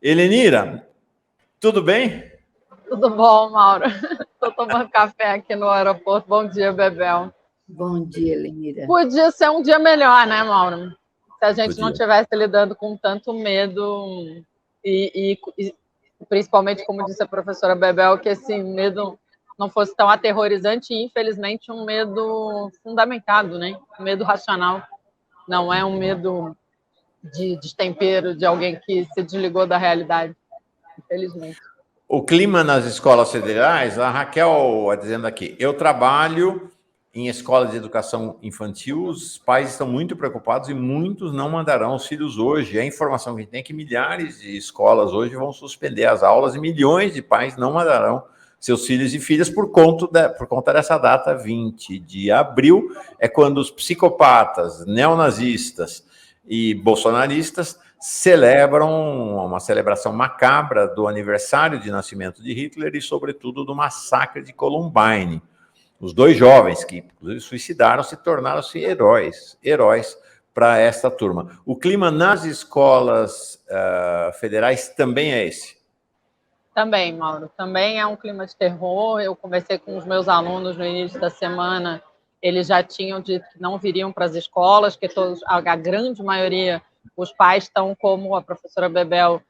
Helenira, tudo bem? Tudo bom, Mauro? Estou tomando café aqui no aeroporto. Bom dia, Bebel. Bom dia, Helenira. Podia ser um dia melhor, né, Mauro? Se a gente não Podia. estivesse lidando com tanto medo e principalmente, como disse a professora Bebel, que esse medo não fosse tão aterrorizante e, infelizmente, um medo fundamentado, né? Um medo racional. Não é um medo de destempero de alguém que se desligou da realidade, infelizmente. O clima nas escolas federais, a Raquel está dizendo aqui, eu trabalho em escolas de educação infantil, os pais estão muito preocupados e muitos não mandarão os filhos hoje. A informação que a gente tem é que milhares de escolas hoje vão suspender as aulas e milhões de pais não mandarão seus filhos e filhas por conta dessa data, 20 de abril, é quando os psicopatas, neonazistas e bolsonaristas celebram uma celebração macabra do aniversário de nascimento de Hitler e, sobretudo, do massacre de Columbine. Os dois jovens que, inclusive, suicidaram se tornaram-se heróis para esta turma. O clima nas escolas federais também é esse? Também, Mauro. Também é um clima de terror. Eu conversei com os meus alunos no início da semana. Eles já tinham dito que não viriam para as escolas, que a grande maioria, os pais estão, como a professora Bebel,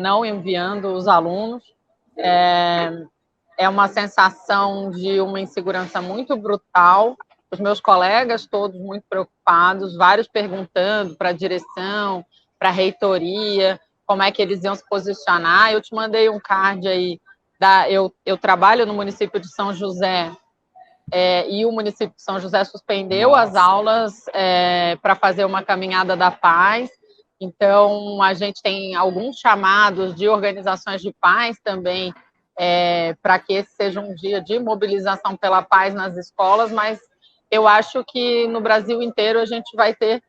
não enviando os alunos. É uma sensação de uma insegurança muito brutal. Os meus colegas todos muito preocupados, vários perguntando para a direção, para a reitoria, como é que eles iam se posicionar. Eu te mandei um card aí. Eu trabalho no município de São José, e o município de São José suspendeu as aulas para fazer uma caminhada da paz. Então, a gente tem alguns chamados de organizações de paz também, para que esse seja um dia de mobilização pela paz nas escolas, mas eu acho que no Brasil inteiro a gente vai ter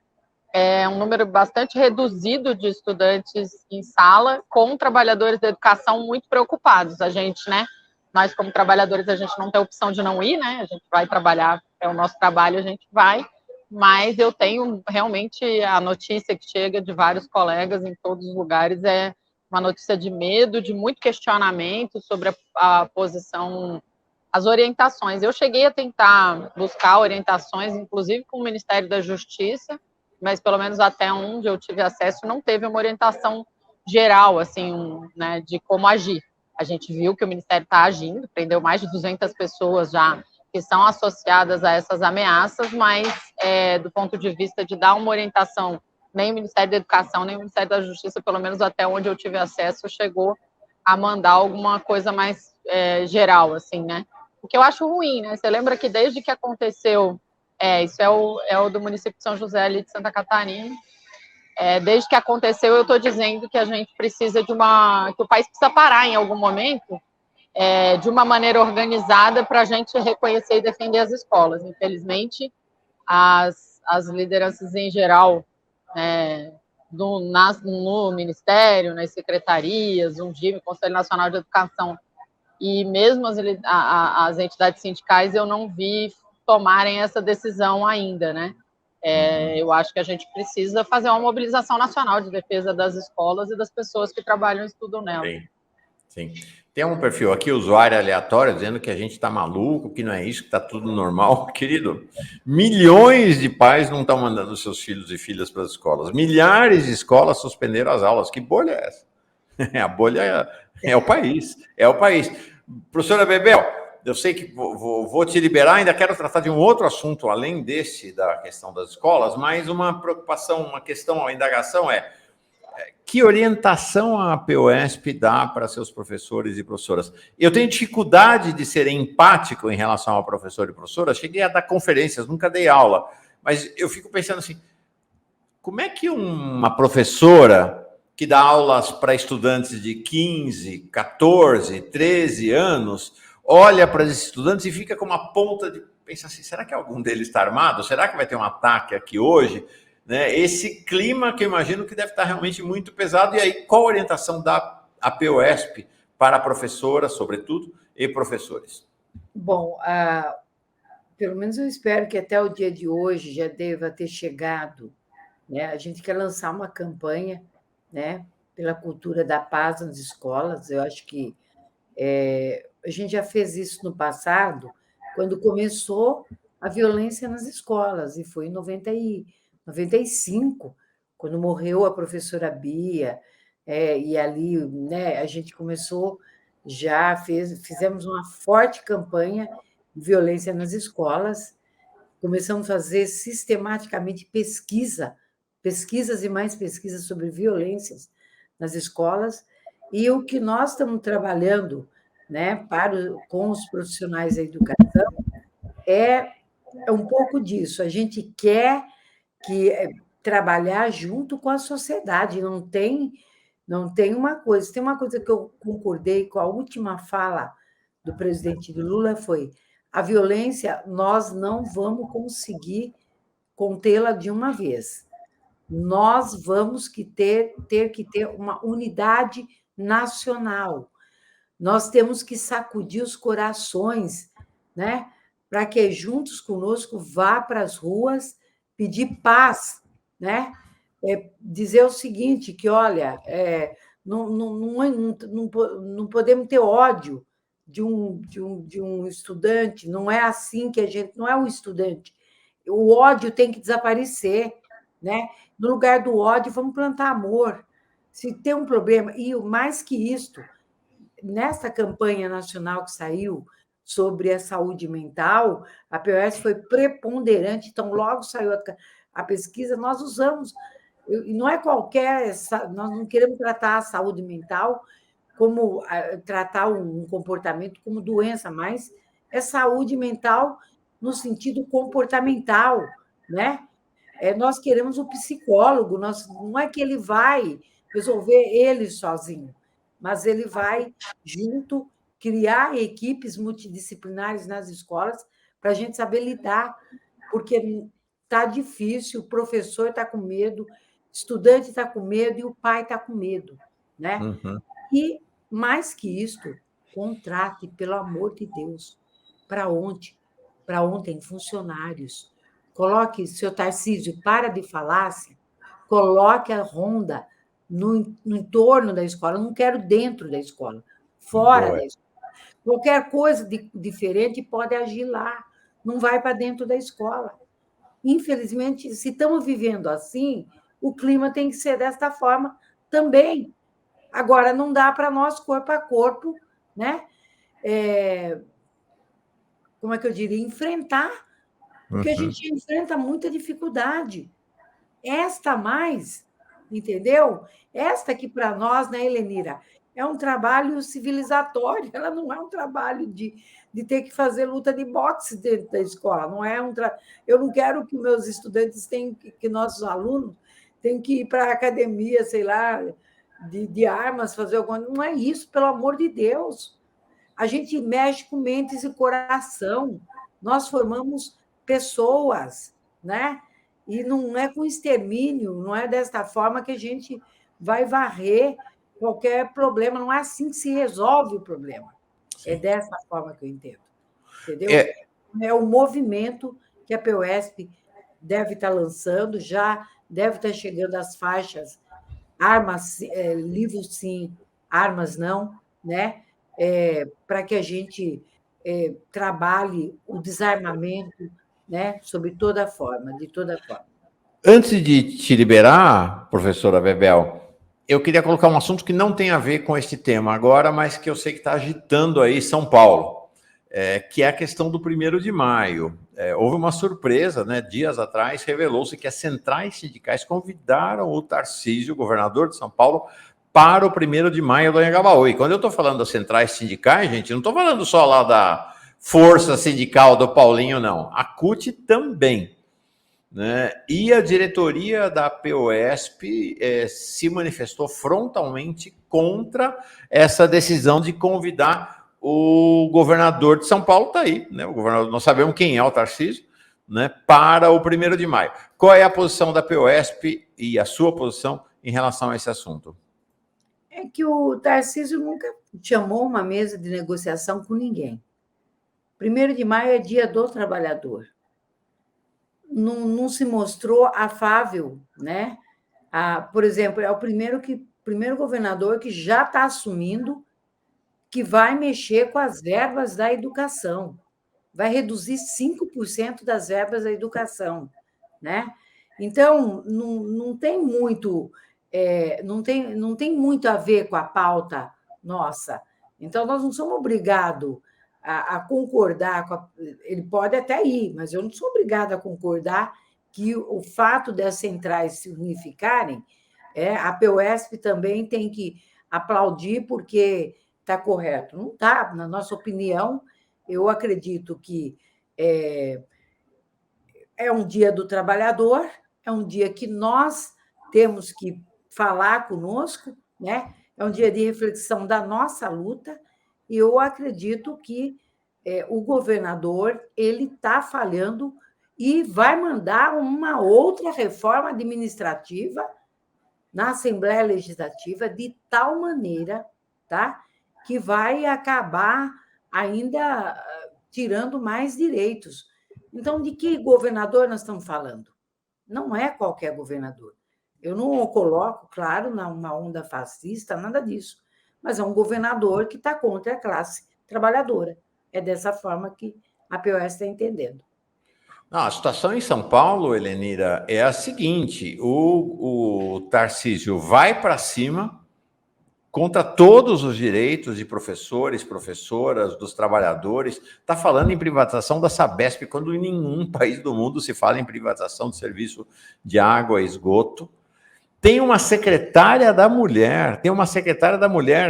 um número bastante reduzido de estudantes em sala, com trabalhadores da educação muito preocupados. A gente, né? Nós, como trabalhadores, a gente não tem opção de não ir, né? A gente vai trabalhar, é o nosso trabalho, a gente vai. Mas eu tenho realmente a notícia que chega de vários colegas em todos os lugares, é uma notícia de medo, de muito questionamento sobre a posição, as orientações. Eu cheguei a tentar buscar orientações, inclusive com o Ministério da Justiça, mas pelo menos até onde eu tive acesso, não teve uma orientação geral, assim, né, de como agir. A gente viu que o Ministério está agindo, prendeu mais de 200 pessoas já que são associadas a essas ameaças, mas do ponto de vista de dar uma orientação, nem o Ministério da Educação, nem o Ministério da Justiça, pelo menos até onde eu tive acesso, chegou a mandar alguma coisa mais geral, assim, né? O que eu acho ruim, né? Você lembra que desde que aconteceu, isso é o do município de São José, ali de Santa Catarina, desde que aconteceu, eu estou dizendo que a gente precisa que o país precisa parar em algum momento, de uma maneira organizada para a gente reconhecer e defender as escolas. Infelizmente, as lideranças em geral, no Ministério, nas secretarias, o Conselho Nacional de Educação, e mesmo as entidades sindicais, eu não vi tomarem essa decisão ainda, né? Eu acho que a gente precisa fazer uma mobilização nacional de defesa das escolas e das pessoas que trabalham e estudam nelas. Sim. Tem um perfil aqui, usuário aleatório, dizendo que a gente está maluco, que não é isso, que está tudo normal. Querido, milhões de pais não estão mandando seus filhos e filhas para as escolas. Milhares de escolas suspenderam as aulas. Que bolha é essa? A bolha é o país. É o país. Professora Bebel, eu sei que vou te liberar, ainda quero tratar de um outro assunto, além desse, da questão das escolas, mas uma preocupação, uma questão, a indagação que orientação a POSP dá para seus professores e professoras? Eu tenho dificuldade de ser empático em relação ao professor e professora, cheguei a dar conferências, nunca dei aula, mas eu fico pensando assim, como é que uma professora que dá aulas para estudantes de 15, 14, 13 anos, olha para esses estudantes e fica com uma ponta de pensar assim, será que algum deles está armado? Será que vai ter um ataque aqui hoje? Né? Esse clima que eu imagino que deve estar realmente muito pesado. E aí, qual a orientação da POSP para professoras, sobretudo, e professores? Bom, pelo menos eu espero que até o dia de hoje já deva ter chegado, né? A gente quer lançar uma campanha, né, pela cultura da paz nas escolas. Eu acho que a gente já fez isso no passado, quando começou a violência nas escolas, e foi em 95, quando morreu a professora Bia, e ali, né, a gente começou, fizemos uma forte campanha de violência nas escolas, começamos a fazer sistematicamente pesquisas e mais pesquisas sobre violências nas escolas, e o que nós estamos trabalhando, né, com os profissionais da educação é um pouco disso. A gente quer trabalhar junto com a sociedade, não tem uma coisa. Tem uma coisa que eu concordei com a última fala do presidente Lula, foi: a violência nós não vamos conseguir contê-la de uma vez. Nós vamos ter que ter uma unidade nacional. Nós temos que sacudir os corações, né, para que juntos conosco vá para as ruas pedir paz, né? Dizer o seguinte, que olha, não podemos ter ódio de um estudante, não é assim que a gente, não é um estudante. O ódio tem que desaparecer, né? No lugar do ódio, vamos plantar amor. Se tem um problema, e mais que isto, nessa campanha nacional que saiu sobre a saúde mental, a POS foi preponderante, então, logo saiu a pesquisa, nós usamos, e não é qualquer, nós não queremos tratar a saúde mental como tratar um comportamento como doença, mas é saúde mental no sentido comportamental, né? Nós queremos o psicólogo, não é que ele vai resolver ele sozinho, mas ele vai, junto, criar equipes multidisciplinares nas escolas para a gente saber lidar, porque está difícil, o professor está com medo, o estudante está com medo e o pai está com medo, né? Uhum. E, mais que isto, contrate, pelo amor de Deus, para ontem, funcionários. Coloque, seu Tarcísio, para de falácia, coloque a ronda no entorno da escola. Eu não quero dentro da escola, fora Boa. da escola. Qualquer coisa diferente pode agir lá, não vai para dentro da escola. Infelizmente, se estamos vivendo assim, o clima tem que ser desta forma também. Agora, não dá para nós, corpo a corpo, né? Como é que eu diria? Enfrentar, porque a gente enfrenta muita dificuldade. Esta mais, entendeu? Esta que para nós, né, Helenira, é um trabalho civilizatório, ela não é um trabalho de ter que fazer luta de boxe dentro da escola, não é eu não quero que meus estudantes tenham, que nossos alunos tenham que ir para a academia, sei lá, de armas, fazer alguma coisa. Não é isso, pelo amor de Deus. A gente mexe com mentes e coração, nós formamos pessoas, né? E não é com extermínio, não é desta forma que a gente vai varrer qualquer problema, não é assim que se resolve o problema. Sim. É dessa forma que eu entendo, entendeu? É o movimento que a POSP deve estar lançando, já deve estar chegando às faixas, armas, livros sim, armas não, né? Para que a gente trabalhe o desarmamento, né? Sob toda forma, de toda forma. Antes de te liberar, professora Bebel, eu queria colocar um assunto que não tem a ver com este tema agora, mas que eu sei que está agitando aí São Paulo, que é a questão do 1º de maio. Houve uma surpresa, né? Dias atrás, revelou-se que as centrais sindicais convidaram o Tarcísio, governador de São Paulo, para o 1º de maio do Anhangabaú. E quando eu estou falando das centrais sindicais, gente, não estou falando só lá da força sindical do Paulinho, não. A CUT também. Né? E a diretoria da POSP se manifestou frontalmente contra essa decisão de convidar o governador de São Paulo, está aí, né? O governador, nós sabemos quem é o Tarcísio, né? Para o 1º de maio. Qual é a posição da POSP e a sua posição em relação a esse assunto? É que o Tarcísio nunca chamou uma mesa de negociação com ninguém. 1º de maio é dia do trabalhador. Não se mostrou afável, né? Por exemplo, é o primeiro que primeiro governador que já está assumindo que vai mexer com as verbas da educação, vai reduzir 5% das verbas da educação, né? Então, não tem muito, não tem muito a ver com a pauta nossa. Então, nós não somos obrigados a concordar com ele pode até ir, mas eu não sou obrigada a concordar que o fato das centrais se unificarem, a PUESP também tem que aplaudir porque está correto. Não está, na nossa opinião, eu acredito que é um dia do trabalhador, é um dia que nós temos que falar conosco, né? É um dia de reflexão da nossa luta, e eu acredito que o governador ele está falhando e vai mandar uma outra reforma administrativa na Assembleia Legislativa de tal maneira, tá, que vai acabar ainda tirando mais direitos. Então, de que governador nós estamos falando? Não é qualquer governador. Eu não o coloco, claro, numa onda fascista, nada disso, mas é um governador que está contra a classe trabalhadora. É dessa forma que a POS está entendendo. Não, a situação em São Paulo, Helenira, é a seguinte: o Tarcísio vai para cima contra todos os direitos de professores, professoras, dos trabalhadores. Está falando em privatização da Sabesp, quando em nenhum país do mundo se fala em privatização de serviço de água e esgoto. Tem uma secretária da mulher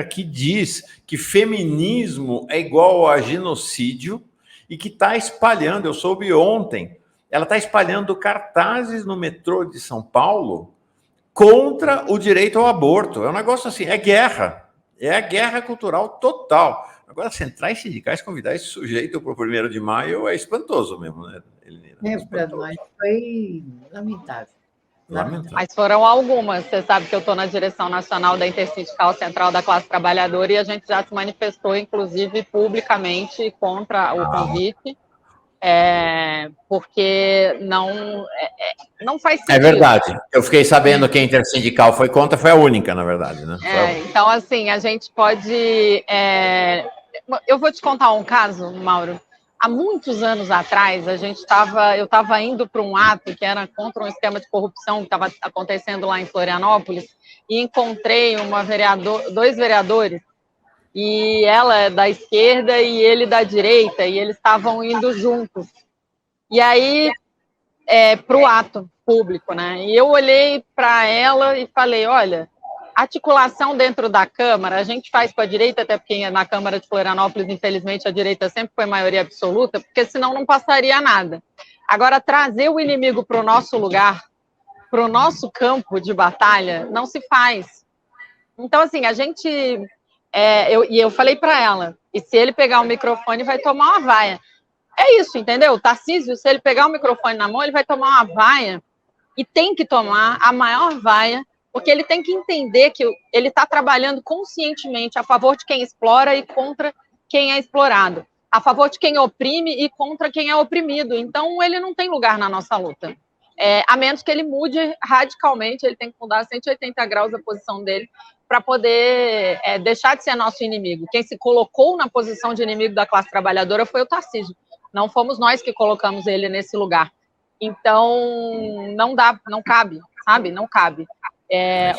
que diz que feminismo é igual a genocídio e que está espalhando, eu soube ontem, ela está espalhando cartazes no metrô de São Paulo contra o direito ao aborto. É um negócio assim, é a guerra cultural total. Agora, centrais sindicais convidar esse sujeito para o 1º de maio é espantoso mesmo, né, Elenira? Para nós foi lamentável. Mas foram algumas. Você sabe que eu estou na direção nacional da Intersindical Central da Classe Trabalhadora e a gente já se manifestou, inclusive, publicamente contra o convite, porque não faz sentido. É verdade. Eu fiquei sabendo que a Intersindical foi contra, foi a única, na verdade, né? Então, assim, a gente pode... Eu vou te contar um caso, Mauro. Há muitos anos atrás, eu estava indo para um ato que era contra um esquema de corrupção que estava acontecendo lá em Florianópolis e encontrei dois vereadores, e ela é da esquerda e ele da direita, e eles estavam indo juntos. E aí, para o ato público, né? E eu olhei para ela e falei, olha, articulação dentro da Câmara, a gente faz com a direita, até porque na Câmara de Florianópolis, infelizmente, a direita sempre foi maioria absoluta, porque senão não passaria nada. Agora, trazer o inimigo para o nosso lugar, para o nosso campo de batalha, não se faz. Então, assim, a gente... eu falei para ela, e se ele pegar o microfone, vai tomar uma vaia. É isso, entendeu? O Tarcísio, se ele pegar o microfone na mão, ele vai tomar uma vaia, e tem que tomar a maior vaia, porque ele tem que entender que ele está trabalhando conscientemente a favor de quem explora e contra quem é explorado, a favor de quem oprime e contra quem é oprimido. Então, ele não tem lugar na nossa luta. A menos que ele mude radicalmente, ele tem que mudar 180 graus a posição dele para poder deixar de ser nosso inimigo. Quem se colocou na posição de inimigo da classe trabalhadora foi o Tarcísio. Não fomos nós que colocamos ele nesse lugar. Então, não cabe, sabe? Não cabe.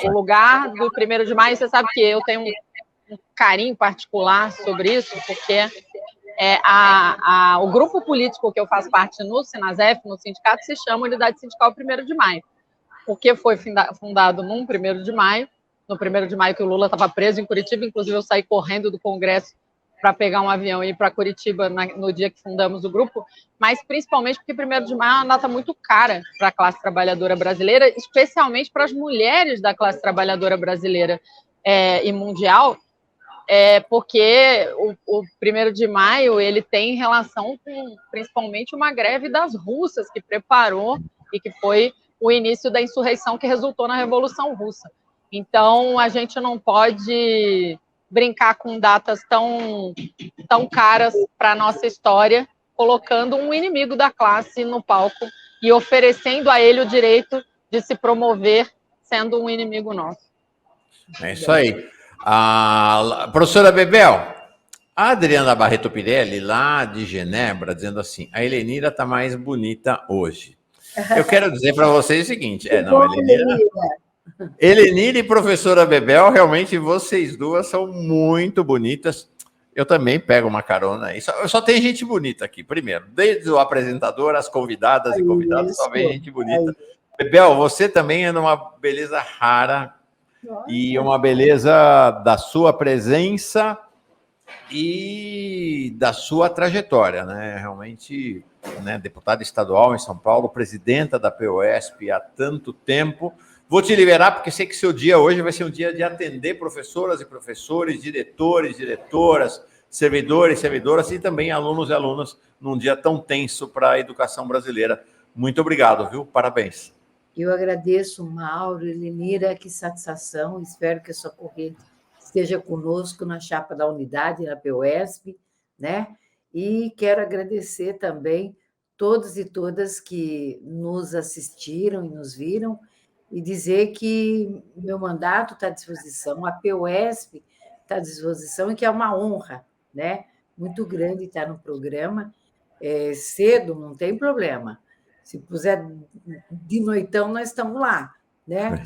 O lugar do 1º de maio, você sabe que eu tenho um carinho particular sobre isso, porque o grupo político que eu faço parte no Sinasef, no sindicato, se chama Unidade Sindical 1º de Maio, porque foi fundado num 1º de maio, no 1º de maio que o Lula estava preso em Curitiba, inclusive eu saí correndo do Congresso para pegar um avião e ir para Curitiba no dia que fundamos o grupo, mas principalmente porque 1º de maio é uma data muito cara para a classe trabalhadora brasileira, especialmente para as mulheres da classe trabalhadora brasileira e mundial, porque o 1º de maio ele tem relação com principalmente uma greve das russas que preparou e que foi o início da insurreição que resultou na Revolução Russa. Então, a gente não pode brincar com datas tão caras para a nossa história, colocando um inimigo da classe no palco e oferecendo a ele o direito de se promover sendo um inimigo nosso. É isso aí. A professora Bebel, a Adriana Barreto Pirelli, lá de Genebra, dizendo assim, a Helenira está mais bonita hoje. Eu quero dizer para vocês o seguinte, Helenira e professora Bebel, realmente vocês duas são muito bonitas. Eu também pego uma carona aí. Só tem gente bonita aqui, primeiro. Desde o apresentador, as convidadas e convidados, só vem gente bonita. Bebel, você também é uma beleza rara. E uma beleza da sua presença e da sua trajetória, né? Realmente, né, deputada estadual em São Paulo, presidenta da POSP há tanto tempo. Vou te liberar, porque sei que seu dia hoje vai ser um dia de atender professoras e professores, diretores, diretoras, servidores, servidoras e também alunos e alunas num dia tão tenso para a educação brasileira. Muito obrigado, viu? Parabéns. Eu agradeço, Mauro, Helenira, que satisfação. Espero que a sua corrente esteja conosco na chapa da unidade, na POSP, né? E quero agradecer também todos e todas que nos assistiram e nos viram e dizer que meu mandato está à disposição, a POSP está à disposição e que é uma honra, né? Muito grande estar no programa. Cedo, não tem problema. Se puser de noitão, nós estamos lá, né?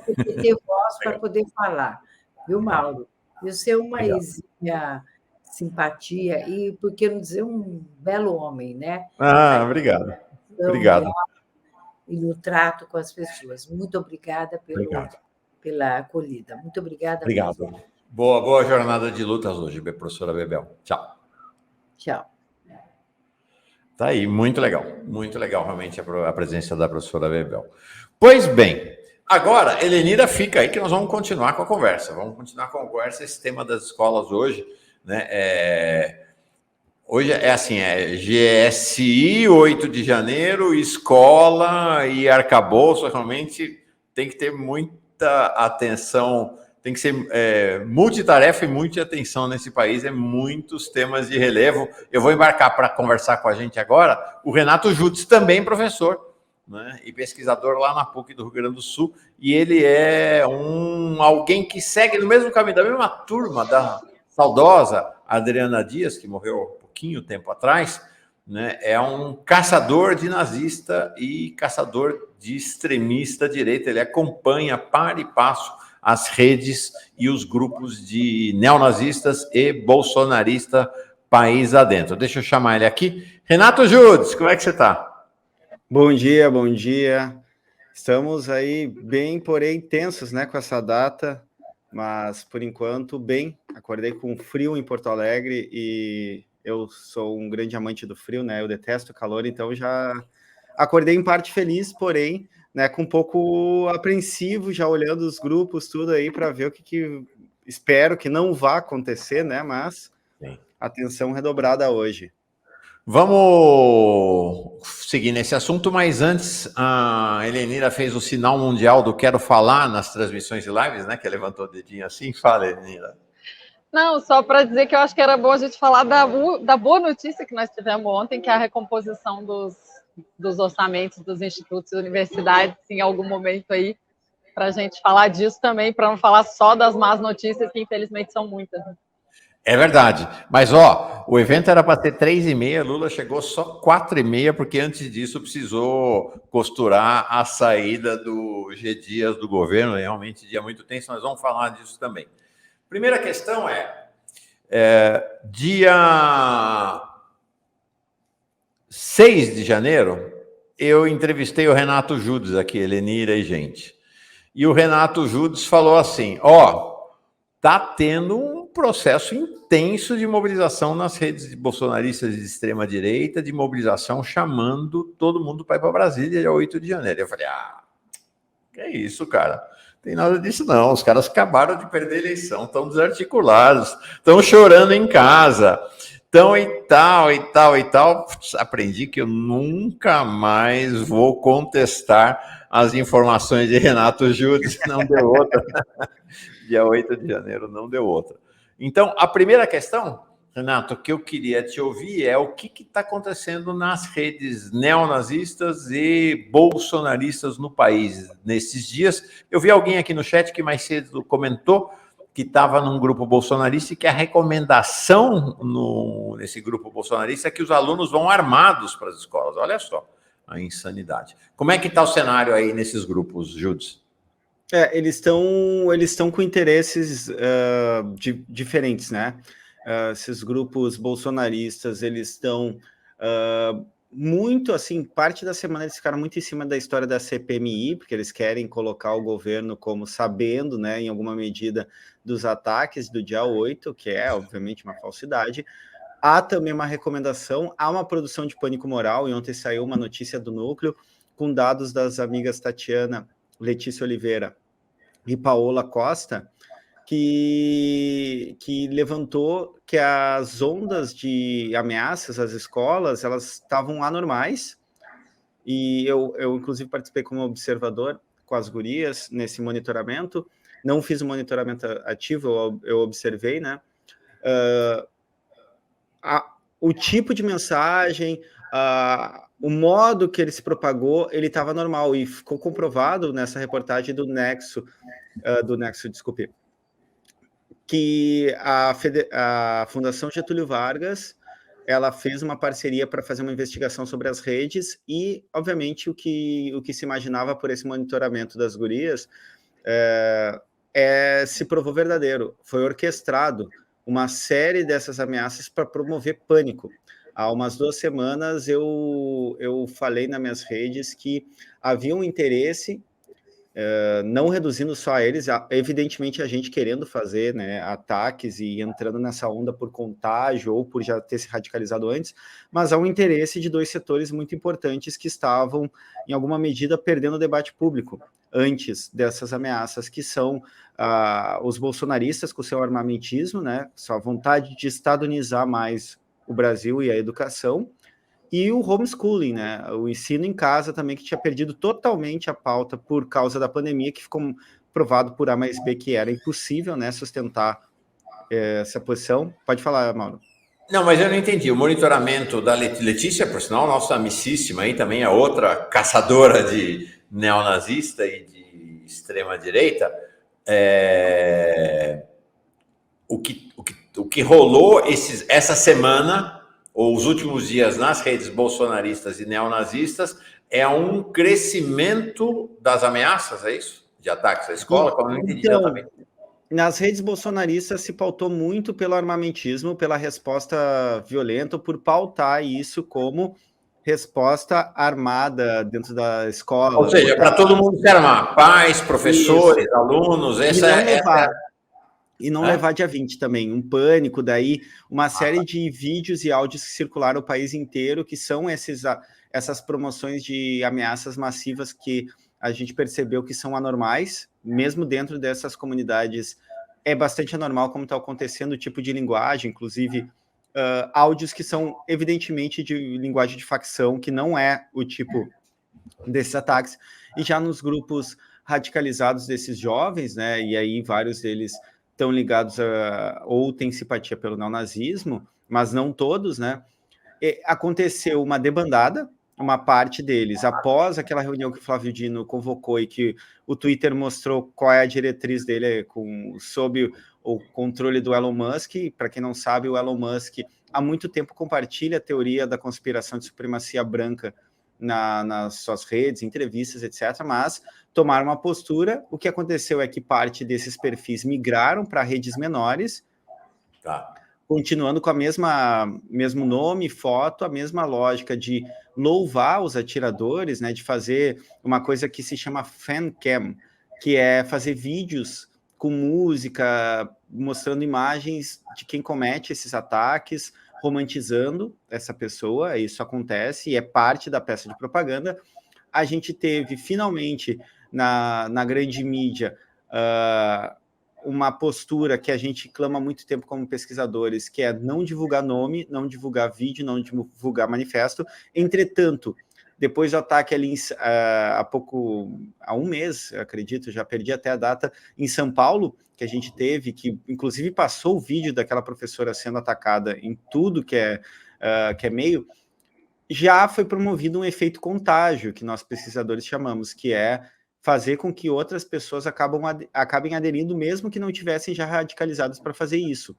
Tem que ter voz para poder falar, viu, Mauro? Você é uma exímia simpatia e, por que não dizer, um belo homem, né? Obrigado. Obrigado. E no trato com as pessoas. Muito obrigada pela acolhida. Muito obrigada. Obrigado. Mesmo. Boa jornada de lutas hoje, professora Bebel. Tchau. Tchau. Tá aí, muito legal realmente a presença da professora Bebel. Pois bem, agora, Helenira, fica aí que nós vamos continuar com a conversa. Esse tema das escolas hoje, né? Hoje é assim, GSI, 8 de janeiro, escola e arcabouço, realmente tem que ter muita atenção, tem que ser multitarefa e muita atenção nesse país, muitos temas de relevo. Eu vou embarcar para conversar com a gente agora o Renato Judes, também professor, né, e pesquisador lá na PUC do Rio Grande do Sul, e ele é alguém que segue no mesmo caminho, da mesma turma da saudosa Adriana Dias, que morreu há pouquinho tempo atrás, né, é um caçador de nazista e caçador de extremista direita. Ele acompanha par e passo as redes e os grupos de neonazistas e bolsonaristas país adentro. Deixa eu chamar ele aqui. Renato Judes, como é que você está? Bom dia. Estamos aí bem, porém, tensos, né, com essa data, mas, por enquanto, bem. Acordei com frio em Porto Alegre e eu sou um grande amante do frio, né? Eu detesto o calor, então já acordei em parte feliz, porém, né, com um pouco apreensivo, já olhando os grupos, tudo aí, para ver o que espero que não vá acontecer, né? Mas atenção redobrada hoje. Vamos seguir nesse assunto, mas antes a Helenira fez o sinal mundial do quero falar nas transmissões de lives, né? Que levantou o dedinho assim. Fala, Helenira. Não, só para dizer que eu acho que era bom a gente falar da boa notícia que nós tivemos ontem, que é a recomposição dos orçamentos dos institutos e universidades em algum momento aí, para a gente falar disso também, para não falar só das más notícias, que infelizmente são muitas. É verdade, mas o evento era para ter 3h30, Lula chegou só 4h30, porque antes disso precisou costurar a saída do G. Dias do governo, realmente dia muito tenso, nós vamos falar disso também. Primeira questão dia 6 de janeiro, eu entrevistei o Renato Judes aqui, Helenira e gente. E o Renato Judes falou assim, tá tendo um processo intenso de mobilização nas redes bolsonaristas de extrema-direita, de mobilização chamando todo mundo para ir para Brasília dia 8 de janeiro. Eu falei, que é isso, cara? Tem nada disso não, os caras acabaram de perder a eleição, estão desarticulados, estão chorando em casa, estão e tal. Aprendi que eu nunca mais vou contestar as informações de Renato Judes, não deu outra. Dia 8 de janeiro não deu outra. Então, a primeira questão Renato, o que eu queria te ouvir é o que está acontecendo nas redes neonazistas e bolsonaristas no país nesses dias. Eu vi alguém aqui no chat que mais cedo comentou que estava num grupo bolsonarista e que a recomendação nesse grupo bolsonarista é que os alunos vão armados para as escolas. Olha só a insanidade. Como é que está o cenário aí nesses grupos, Judes? Eles estão com interesses diferentes, né? Esses grupos bolsonaristas, eles estão muito, assim, parte da semana eles ficaram muito em cima da história da CPMI, porque eles querem colocar o governo como sabendo, né, em alguma medida, dos ataques do dia 8, que é, obviamente, uma falsidade. Há também uma recomendação, há uma produção de pânico moral, e ontem saiu uma notícia do Núcleo, com dados das amigas Tatiana, Letícia Oliveira e Paola Costa, que levantou que as ondas de ameaças às escolas, elas estavam anormais, e eu inclusive participei como observador com as gurias nesse monitoramento, não fiz um monitoramento ativo, eu observei, né, o tipo de mensagem, o modo que ele se propagou, ele estava normal, e ficou comprovado nessa reportagem do Nexo, desculpe, que a Fundação Getúlio Vargas, ela fez uma parceria para fazer uma investigação sobre as redes e, obviamente, o que se imaginava por esse monitoramento das gurias se provou verdadeiro. Foi orquestrado uma série dessas ameaças para promover pânico. Há umas 2 semanas eu falei nas minhas redes que havia um interesse, não reduzindo só a eles, evidentemente a gente querendo fazer, né, ataques e entrando nessa onda por contágio ou por já ter se radicalizado antes, mas há um interesse de 2 setores muito importantes que estavam, em alguma medida, perdendo o debate público antes dessas ameaças, que são os bolsonaristas com seu armamentismo, né, sua vontade de estadunizar mais o Brasil e a educação, e o homeschooling, né? O ensino em casa também, que tinha perdido totalmente a pauta por causa da pandemia, que ficou provado por A mais B que era impossível, né, sustentar essa posição. Pode falar, Mauro. Não, mas eu não entendi. O monitoramento da Letícia, por sinal, nossa amicíssima aí, também é outra caçadora de neonazista e de extrema-direita. O que rolou essa semana, ou os últimos dias nas redes bolsonaristas e neonazistas, é um crescimento das ameaças, é isso? De ataques à escola? Como eu não entendi exatamente. Nas redes bolsonaristas se pautou muito pelo armamentismo, pela resposta violenta, por pautar isso como resposta armada dentro da escola. Ou seja, para todo mundo se armar, pais, professores, isso, alunos, e não levar dia 20 também, um pânico, daí uma série de vídeos e áudios que circularam o país inteiro, que são essas promoções de ameaças massivas que a gente percebeu que são anormais, mesmo dentro dessas comunidades é bastante anormal como está acontecendo o tipo de linguagem, inclusive áudios que são evidentemente de linguagem de facção, que não é o tipo desses ataques, e já nos grupos radicalizados desses jovens, né, e aí vários deles estão ligados ou têm simpatia pelo neonazismo, mas não todos, né, aconteceu uma debandada, uma parte deles, após aquela reunião que o Flávio Dino convocou e que o Twitter mostrou qual é a diretriz dele sob o controle do Elon Musk. Para quem não sabe, o Elon Musk há muito tempo compartilha a teoria da conspiração de supremacia branca nas suas redes, entrevistas, etc., mas tomaram uma postura. O que aconteceu é que parte desses perfis migraram para redes menores, continuando com mesmo nome, foto, a mesma lógica de louvar os atiradores, né, de fazer uma coisa que se chama fancam, que é fazer vídeos com música, mostrando imagens de quem comete esses ataques, romantizando essa pessoa. Isso acontece e é parte da peça de propaganda. A gente teve, finalmente, na grande mídia, uma postura que a gente clama há muito tempo como pesquisadores, que é não divulgar nome, não divulgar vídeo, não divulgar manifesto. Entretanto, depois do ataque ali há um mês, acredito, já perdi até a data, em São Paulo, que a gente teve, que inclusive passou o vídeo daquela professora sendo atacada em tudo que é meio, já foi promovido um efeito contágio, que nós pesquisadores chamamos, que é fazer com que outras pessoas acabem aderindo, mesmo que não tivessem já radicalizados para fazer isso.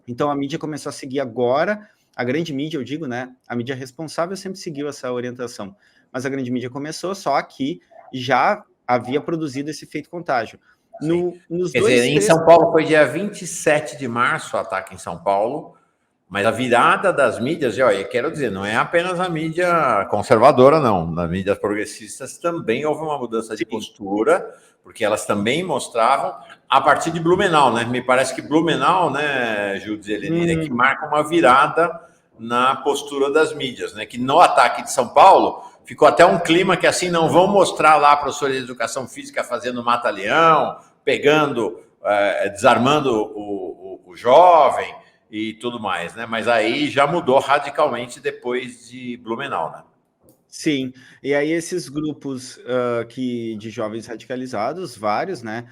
Então, a mídia começou a seguir agora, a grande mídia, eu digo, né? A mídia responsável sempre seguiu essa orientação, mas a grande mídia começou, só que já havia produzido esse efeito contágio. Quer dizer, em São Paulo foi dia 27 de março o ataque em São Paulo, mas a virada das mídias, eu quero dizer, não é apenas a mídia conservadora, não. Nas mídias progressistas também houve uma mudança de postura, porque elas também mostravam, a partir de Blumenau, né? Me parece que Blumenau, né, Júlio Helenir, é que marca uma virada na postura das mídias, né? Que no ataque de São Paulo ficou até um clima que assim, não vão mostrar lá professores de educação física fazendo mata-leão, pegando, desarmando o jovem e tudo mais, né? Mas aí já mudou radicalmente depois de Blumenau, né? Sim, e aí esses grupos de jovens radicalizados, vários, né,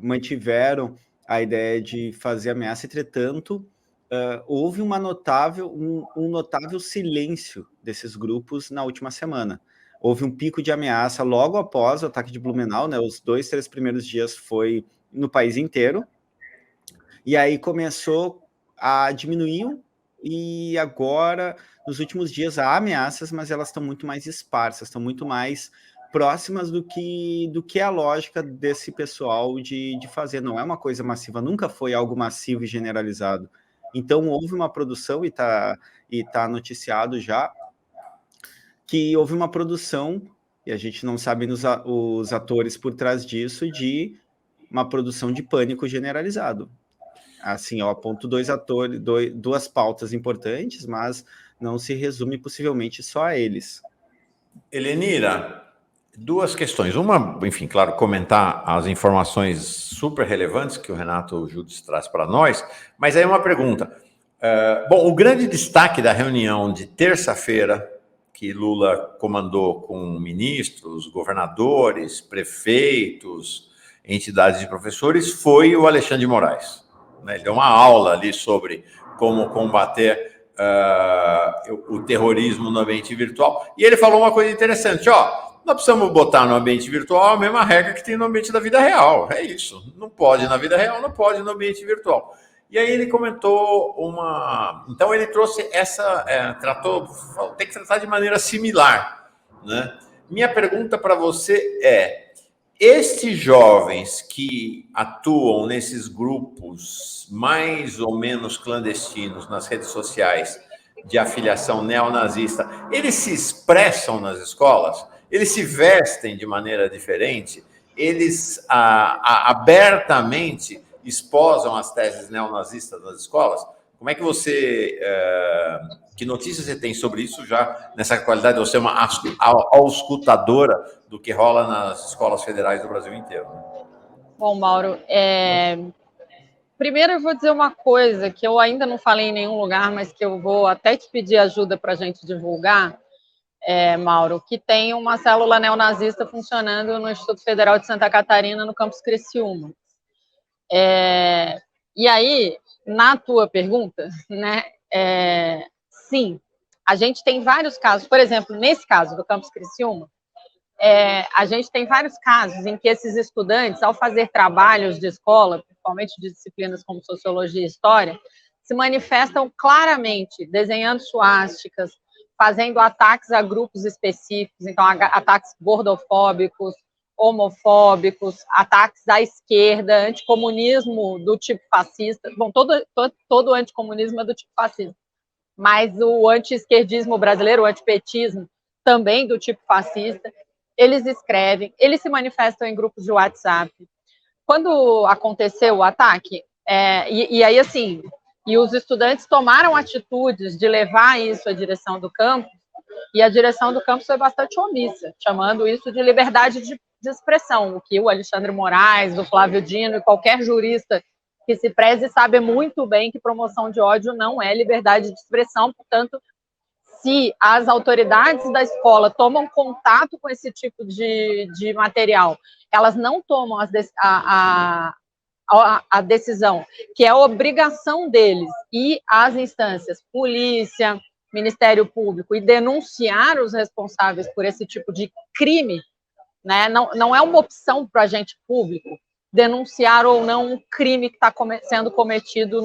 mantiveram a ideia de fazer ameaça, entretanto, houve um notável silêncio desses grupos na última semana. Houve um pico de ameaça logo após o ataque de Blumenau, né? Os 2, 3 primeiros dias foi no país inteiro, e aí começou a diminuir, e agora, nos últimos dias, há ameaças, mas elas estão muito mais esparsas, estão muito mais próximas do que a lógica desse pessoal de fazer. Não é uma coisa massiva, nunca foi algo massivo e generalizado. Então, houve uma produção, e tá noticiado já, que houve uma produção, e a gente não sabe os atores por trás disso, de uma produção de pânico generalizado. Assim, eu aponto duas pautas importantes, mas não se resume possivelmente só a eles. Helenira, duas questões. Uma, enfim, claro, comentar as informações super relevantes que o Renato Judes traz para nós, mas aí uma pergunta. Bom, o grande destaque da reunião de terça-feira, que Lula comandou com ministros, governadores, prefeitos, entidades de professores, foi o Alexandre de Moraes. Ele deu uma aula ali sobre como combater o terrorismo no ambiente virtual. E ele falou uma coisa interessante, nós precisamos botar no ambiente virtual a mesma regra que tem no ambiente da vida real. É isso. Não pode na vida real, não pode no ambiente virtual. E aí ele comentou Então ele trouxe tem que tratar de maneira similar, né? Minha pergunta para você é: estes jovens que atuam nesses grupos mais ou menos clandestinos nas redes sociais de afiliação neonazista, eles se expressam nas escolas? Eles se vestem de maneira diferente? Eles abertamente esposam as teses neonazistas nas escolas? Como é que você... que notícias você tem sobre isso já, nessa qualidade de você ser uma auscultadora do que rola nas escolas federais do Brasil inteiro? Bom, Mauro, primeiro eu vou dizer uma coisa que eu ainda não falei em nenhum lugar, mas que eu vou até te pedir ajuda para a gente divulgar, Mauro, que tem uma célula neonazista funcionando no Instituto Federal de Santa Catarina, no campus Criciúma. E aí, na tua pergunta, né, sim, a gente tem vários casos, por exemplo, nesse caso do campus Criciúma, a gente tem vários casos em que esses estudantes, ao fazer trabalhos de escola, principalmente de disciplinas como Sociologia e História, se manifestam claramente, desenhando suásticas, fazendo ataques a grupos específicos, então ataques gordofóbicos, homofóbicos, ataques à esquerda, anticomunismo do tipo fascista. Bom, todo anticomunismo é do tipo fascista, mas o anti-esquerdismo brasileiro, o antipetismo, também do tipo fascista. Eles escrevem, eles se manifestam em grupos de WhatsApp. Quando aconteceu o ataque, e aí assim, e os estudantes tomaram atitudes de levar isso à direção do campus, e a direção do campus foi bastante omissa, chamando isso de liberdade de expressão, o que o Alexandre Moraes, o Flávio Dino e qualquer jurista que se preze sabe muito bem que promoção de ódio não é liberdade de expressão, portanto, se as autoridades da escola tomam contato com esse tipo de material, elas não tomam a decisão, que é a obrigação deles ir às instâncias, polícia, Ministério Público, e denunciar os responsáveis por esse tipo de crime, né? Não é uma opção para o agente público denunciar ou não um crime que está sendo cometido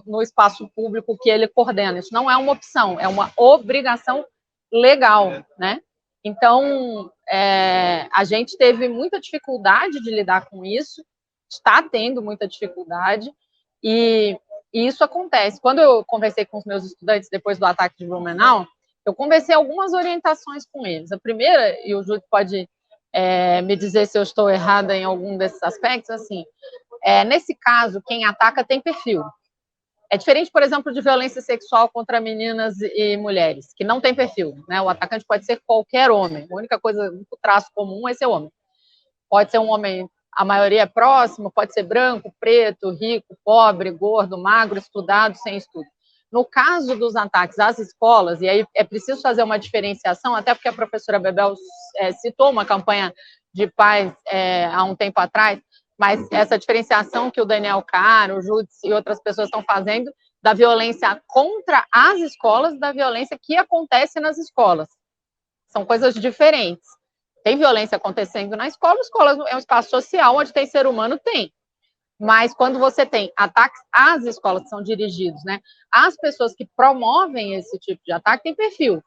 no espaço público que ele coordena. Isso não é uma opção, é uma obrigação legal, né? Então, a gente teve muita dificuldade de lidar com isso, está tendo muita dificuldade, e isso acontece. Quando eu conversei com os meus estudantes depois do ataque de Blumenau, eu conversei algumas orientações com eles. A primeira, e o Júlio pode me dizer se eu estou errada em algum desses aspectos, assim, nesse caso, quem ataca tem perfil. É diferente, por exemplo, de violência sexual contra meninas e mulheres, que não tem perfil, né? O atacante pode ser qualquer homem, a única coisa, o traço comum é ser homem. Pode ser um homem, a maioria é próximo, pode ser branco, preto, rico, pobre, gordo, magro, estudado, sem estudo. No caso dos ataques às escolas, e aí é preciso fazer uma diferenciação, até porque a professora Bebel citou uma campanha de paz há um tempo atrás, mas essa diferenciação que o Daniel Caro, o Júdice e outras pessoas estão fazendo da violência contra as escolas e da violência que acontece nas escolas. São coisas diferentes. Tem violência acontecendo na escola, a escola é um espaço social onde tem ser humano, tem. Mas quando você tem ataques às escolas que são dirigidos, né, as pessoas que promovem esse tipo de ataque têm perfil.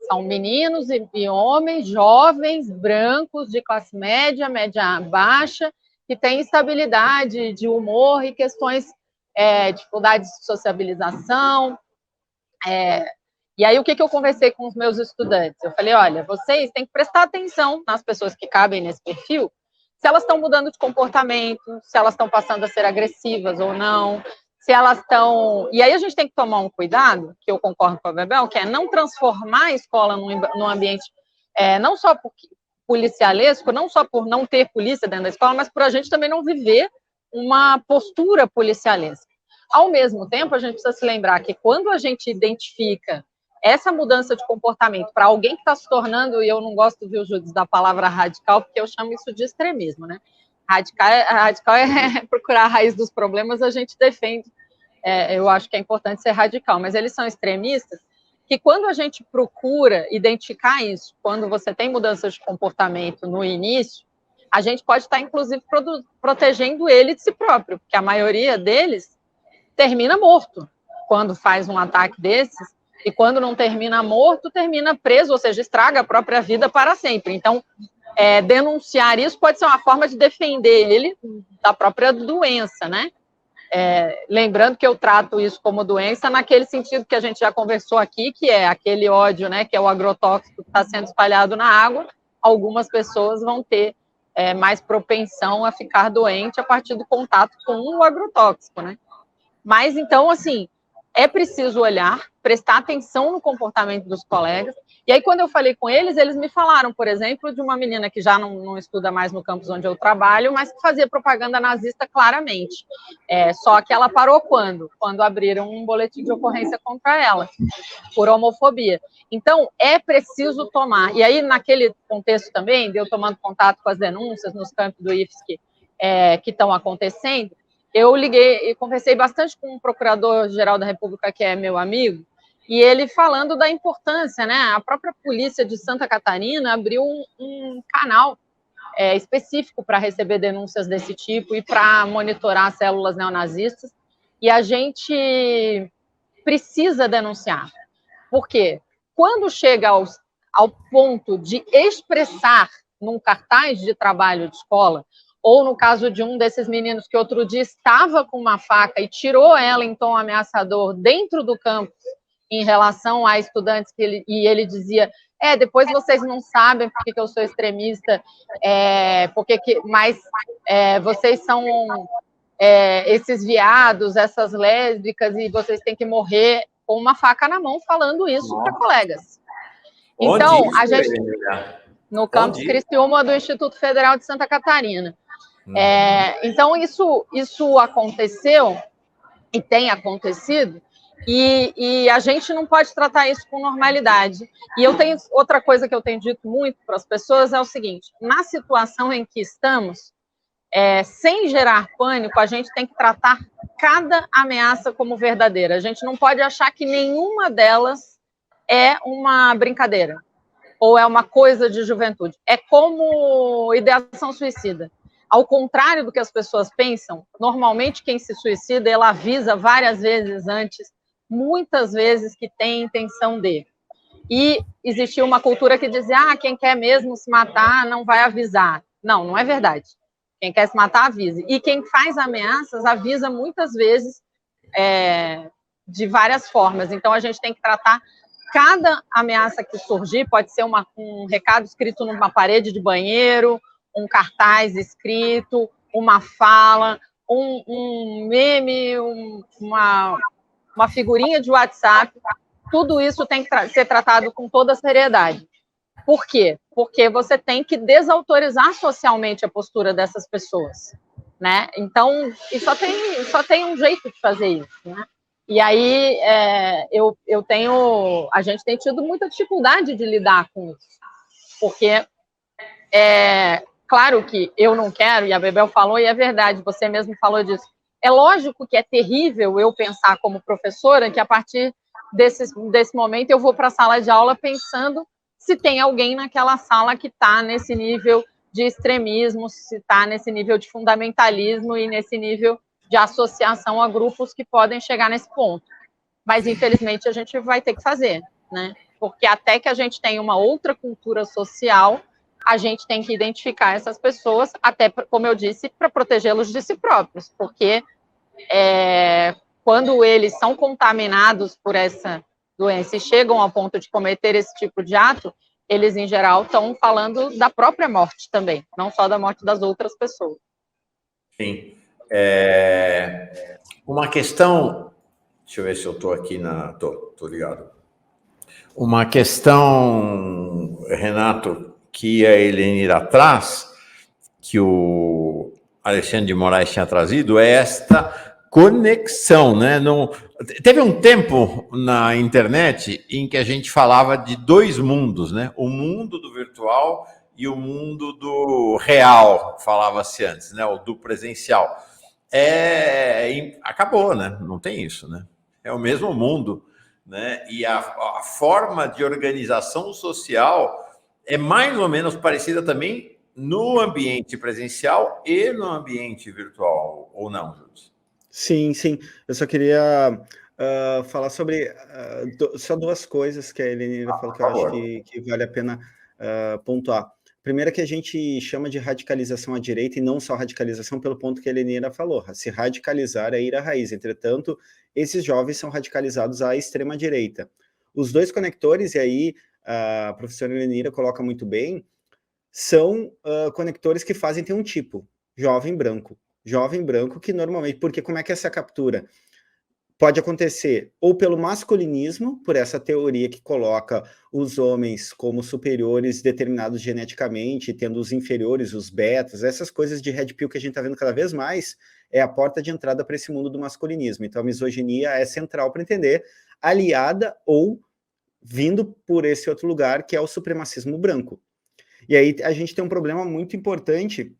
São meninos e homens, jovens, brancos, de classe média, média baixa, que têm instabilidade de humor e questões, dificuldades de sociabilização. E aí, o que eu conversei com os meus estudantes? Eu falei, olha, vocês têm que prestar atenção nas pessoas que cabem nesse perfil, se elas estão mudando de comportamento, se elas estão passando a ser agressivas ou não, se elas estão... E aí a gente tem que tomar um cuidado, que eu concordo com a Bebel, que é não transformar a escola num ambiente não só policialesco, não só por não ter polícia dentro da escola, mas por a gente também não viver uma postura policialesca. Ao mesmo tempo, a gente precisa se lembrar que quando a gente identifica essa mudança de comportamento para alguém que está se tornando, e eu não gosto, viu, Júdice, da palavra radical, porque eu chamo isso de extremismo, né? Radical é procurar a raiz dos problemas, a gente defende, eu acho que é importante ser radical, mas eles são extremistas, que quando a gente procura identificar isso, quando você tem mudanças de comportamento no início, a gente pode estar, inclusive, protegendo ele de si próprio, porque a maioria deles termina morto quando faz um ataque desses, e quando não termina morto, termina preso, ou seja, estraga a própria vida para sempre. Então, denunciar isso pode ser uma forma de defender ele da própria doença, né? Lembrando que eu trato isso como doença naquele sentido que a gente já conversou aqui, que é aquele ódio, né, que é o agrotóxico que está sendo espalhado na água. Algumas pessoas vão ter mais propensão a ficar doente a partir do contato com o agrotóxico, né? Mas, então, assim, é preciso olhar, prestar atenção no comportamento dos colegas. E aí, quando eu falei com eles, eles me falaram, por exemplo, de uma menina que já não estuda mais no campus onde eu trabalho, mas que fazia propaganda nazista claramente. Só que ela parou quando? Quando abriram um boletim de ocorrência contra ela, por homofobia. Então, é preciso tomar. E aí, naquele contexto também, de eu tomando contato com as denúncias nos campos do IFSC que estão acontecendo, eu liguei e conversei bastante com o Procurador-Geral da República, que é meu amigo, e ele falando da importância, né? A própria polícia de Santa Catarina abriu um canal específico para receber denúncias desse tipo e para monitorar células neonazistas, e a gente precisa denunciar. Por quê? Quando chega ao ponto de expressar num cartaz de trabalho de escola, ou no caso de um desses meninos que outro dia estava com uma faca e tirou ela em tom ameaçador dentro do campus em relação a estudantes, e ele dizia, depois vocês não sabem porque que eu sou extremista, mas vocês são esses viados, essas lésbicas, e vocês têm que morrer com uma faca na mão, falando isso para colegas. Então, a gente... No campus Criciúma do Instituto Federal de Santa Catarina. Então, isso aconteceu e tem acontecido, E a gente não pode tratar isso com normalidade. E eu tenho outra coisa que eu tenho dito muito para as pessoas é o seguinte: na situação em que estamos, sem gerar pânico, a gente tem que tratar cada ameaça como verdadeira. A gente não pode achar que nenhuma delas é uma brincadeira ou é uma coisa de juventude. É como ideação suicida. Ao contrário do que as pessoas pensam, normalmente quem se suicida, ela avisa várias vezes antes, muitas vezes, que tem intenção de. E existia uma cultura que dizia, quem quer mesmo se matar não vai avisar. Não, não é verdade. Quem quer se matar, avise. E quem faz ameaças, avisa muitas vezes de várias formas. Então, a gente tem que tratar cada ameaça que surgir, pode ser um recado escrito numa parede de banheiro, um cartaz escrito, uma fala, um meme, uma figurinha de WhatsApp. Tudo isso tem que ser tratado com toda a seriedade. Por quê? Porque você tem que desautorizar socialmente a postura dessas pessoas, né? Então, e só tem um jeito de fazer isso, né? E aí a gente tem tido muita dificuldade de lidar com isso, porque claro que eu não quero, e a Bebel falou, e é verdade, você mesmo falou disso. É lógico que é terrível eu pensar como professora que a partir desse momento eu vou para a sala de aula pensando se tem alguém naquela sala que está nesse nível de extremismo, se está nesse nível de fundamentalismo e nesse nível de associação a grupos que podem chegar nesse ponto. Mas, infelizmente, a gente vai ter que fazer, né? Porque até que a gente tenha uma outra cultura social, a gente tem que identificar essas pessoas, até, como eu disse, para protegê-los de si próprios, porque quando eles são contaminados por essa doença e chegam ao ponto de cometer esse tipo de ato, eles, em geral, estão falando da própria morte também, não só da morte das outras pessoas. Sim. Uma questão... Deixa eu ver se eu estou aqui na... Estou ligado. Uma questão, Renato, que a Helenira traz, que o Alexandre de Moraes tinha trazido, é esta conexão, né? Teve um tempo na internet em que a gente falava de dois mundos, né? O mundo do virtual e o mundo do real, falava-se antes, né? O do presencial. Acabou, né? Não tem isso, né? É o mesmo mundo, né? E a forma de organização social é mais ou menos parecida também no ambiente presencial e no ambiente virtual, ou não, Júlio? Sim, sim. Eu só queria falar sobre só duas coisas que a Helenira falou que eu acho que vale a pena pontuar. Primeiro, que a gente chama de radicalização à direita, e não só radicalização, pelo ponto que a Helenira falou. Se radicalizar é ir à raiz. Entretanto, esses jovens são radicalizados à extrema-direita. Os dois conectores, e aí a professora Helenira coloca muito bem, são conectores que ter um tipo, jovem branco. Jovem branco que normalmente... Porque como é que é essa captura? Pode acontecer ou pelo masculinismo, por essa teoria que coloca os homens como superiores determinados geneticamente, tendo os inferiores, os betas, essas coisas de red pill que a gente está vendo cada vez mais, é a porta de entrada para esse mundo do masculinismo. Então a misoginia é central para entender, aliada ou vindo por esse outro lugar, que é o supremacismo branco. E aí a gente tem um problema muito importante,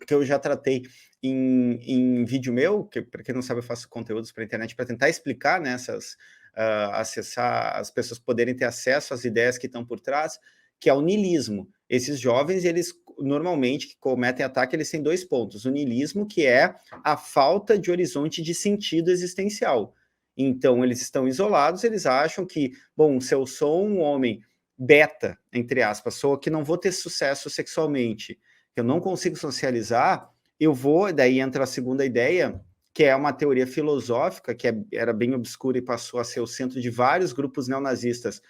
que eu já tratei em vídeo meu, que para quem não sabe eu faço conteúdos para a internet para tentar explicar, né, acessar, as pessoas poderem ter acesso às ideias que estão por trás, que é o niilismo. Esses jovens, eles normalmente que cometem ataque, eles têm dois pontos. O niilismo, que é a falta de horizonte de sentido existencial. Então, eles estão isolados, eles acham que, bom, se eu sou um homem beta, entre aspas, sou que não vou ter sucesso sexualmente, que eu não consigo socializar, eu vou, daí entra a segunda ideia, que é uma teoria filosófica, que era bem obscura e passou a ser o centro de vários grupos neonazistas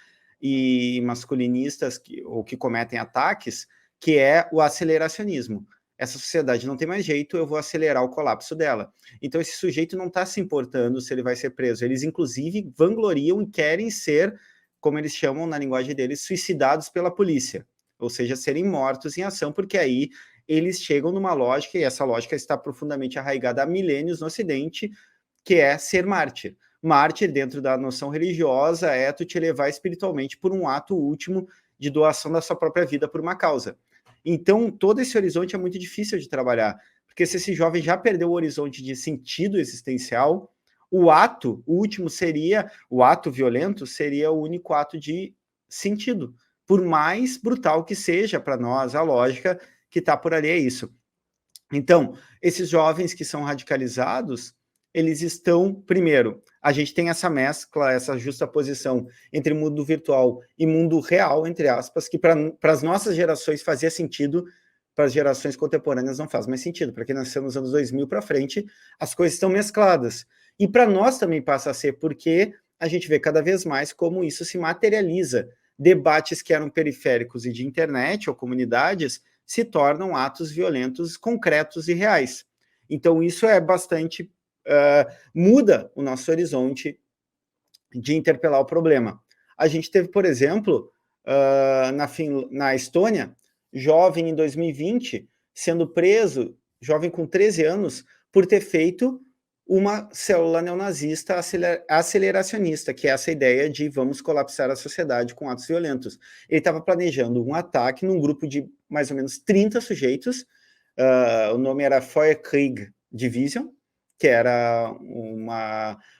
e masculinistas que cometem ataques, que é o aceleracionismo. Essa sociedade não tem mais jeito, eu vou acelerar o colapso dela. Então esse sujeito não está se importando se ele vai ser preso. Eles, inclusive, vangloriam e querem ser, como eles chamam na linguagem deles, suicidados pela polícia. Ou seja, serem mortos em ação, porque aí eles chegam numa lógica, e essa lógica está profundamente arraigada há milênios no Ocidente, que é ser mártir. Mártir, dentro da noção religiosa, é tu te elevar espiritualmente por um ato último de doação da sua própria vida por uma causa. Então, todo esse horizonte é muito difícil de trabalhar, porque se esse jovem já perdeu o horizonte de sentido existencial, o último seria, o ato violento seria o único ato de sentido, por mais brutal que seja para nós, a lógica que está por ali é isso. Então, esses jovens que são radicalizados, eles estão, primeiro, a gente tem essa mescla, essa justa posição entre mundo virtual e mundo real, entre aspas, que para as nossas gerações fazia sentido, para as gerações contemporâneas não faz mais sentido. Para quem nasceu nos anos 2000 para frente, as coisas estão mescladas. E para nós também passa a ser, porque a gente vê cada vez mais como isso se materializa. Debates que eram periféricos e de internet ou comunidades se tornam atos violentos concretos e reais. Então, isso é bastante... muda o nosso horizonte de interpelar o problema. A gente teve, por exemplo, na Estônia, jovem em 2020, sendo preso, jovem com 13 anos, por ter feito uma célula neonazista aceleracionista, que é essa ideia de vamos colapsar a sociedade com atos violentos. Ele estava planejando um ataque num grupo de mais ou menos 30 sujeitos, o nome era Feuerkrieg Division, que era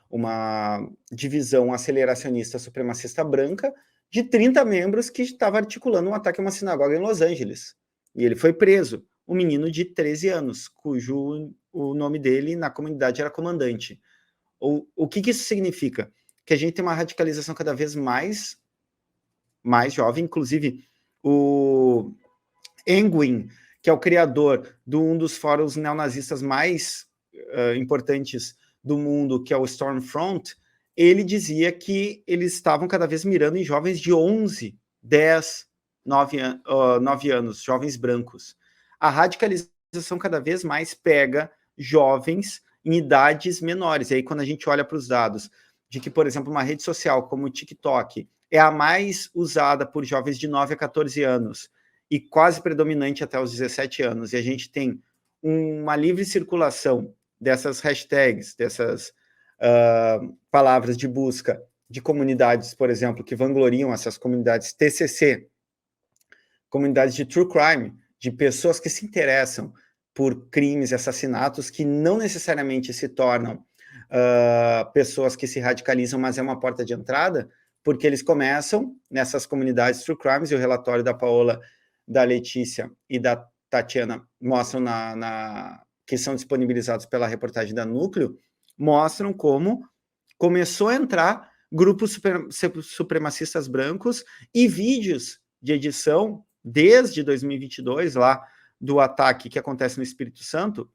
uma divisão aceleracionista supremacista branca, de 30 membros que estava articulando um ataque a uma sinagoga em Los Angeles. E ele foi preso, um menino de 13 anos, cujo o nome dele na comunidade era comandante. O que isso significa? Que a gente tem uma radicalização cada vez mais jovem, inclusive o Engwin, que é o criador de um dos fóruns neonazistas mais importantes do mundo, que é o Stormfront, ele dizia que eles estavam cada vez mirando em jovens de 11, 10, 9 anos, jovens brancos. A radicalização cada vez mais pega jovens em idades menores. E aí, quando a gente olha para os dados de que, por exemplo, uma rede social como o TikTok é a mais usada por jovens de 9 a 14 anos e quase predominante até os 17 anos, e a gente tem uma livre circulação dessas hashtags, dessas palavras de busca de comunidades, por exemplo, que vangloriam essas comunidades TCC, comunidades de true crime, de pessoas que se interessam por crimes e assassinatos que não necessariamente se tornam pessoas que se radicalizam, mas é uma porta de entrada, porque eles começam nessas comunidades true crimes, e o relatório da Paola, da Letícia e da Tatiana mostram que são disponibilizados pela reportagem da Núcleo, mostram como começou a entrar grupos supremacistas brancos e vídeos de edição desde 2022, lá do ataque que acontece no Espírito Santo,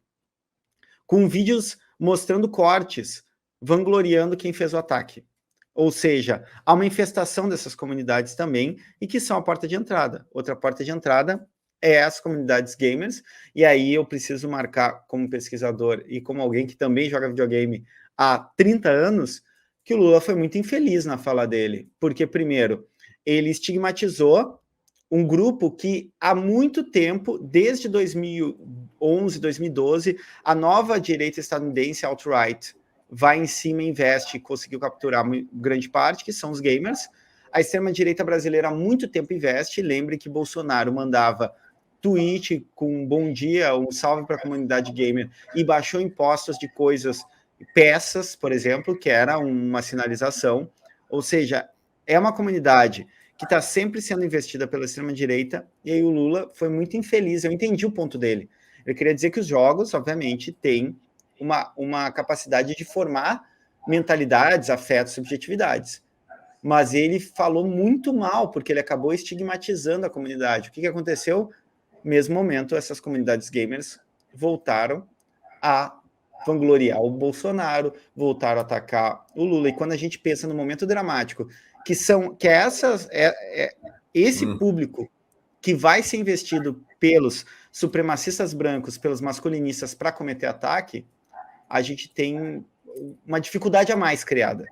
com vídeos mostrando cortes, vangloriando quem fez o ataque. Ou seja, há uma infestação dessas comunidades também, e que são a porta de entrada. Outra porta de entrada é as comunidades gamers, e aí eu preciso marcar como pesquisador e como alguém que também joga videogame há 30 anos, que o Lula foi muito infeliz na fala dele, porque, primeiro, ele estigmatizou um grupo que há muito tempo, desde 2011, 2012, a nova direita estadunidense, alt-right, vai em cima, investe e conseguiu capturar grande parte, que são os gamers. A extrema-direita brasileira há muito tempo investe. Lembre que Bolsonaro mandava tweet com um bom dia, um salve para a comunidade gamer, e baixou impostos de coisas, peças, por exemplo, que era uma sinalização. Ou seja, é uma comunidade que está sempre sendo investida pela extrema-direita, e aí o Lula foi muito infeliz. Eu entendi o ponto dele. Ele queria dizer que os jogos, obviamente, têm uma capacidade de formar mentalidades, afetos, subjetividades. Mas ele falou muito mal, porque ele acabou estigmatizando a comunidade. O que aconteceu? No mesmo momento, essas comunidades gamers voltaram a vangloriar o Bolsonaro, voltaram a atacar o Lula. E quando a gente pensa no momento dramático, que é esse público que vai ser investido pelos supremacistas brancos, pelos masculinistas para cometer ataque, a gente tem uma dificuldade a mais criada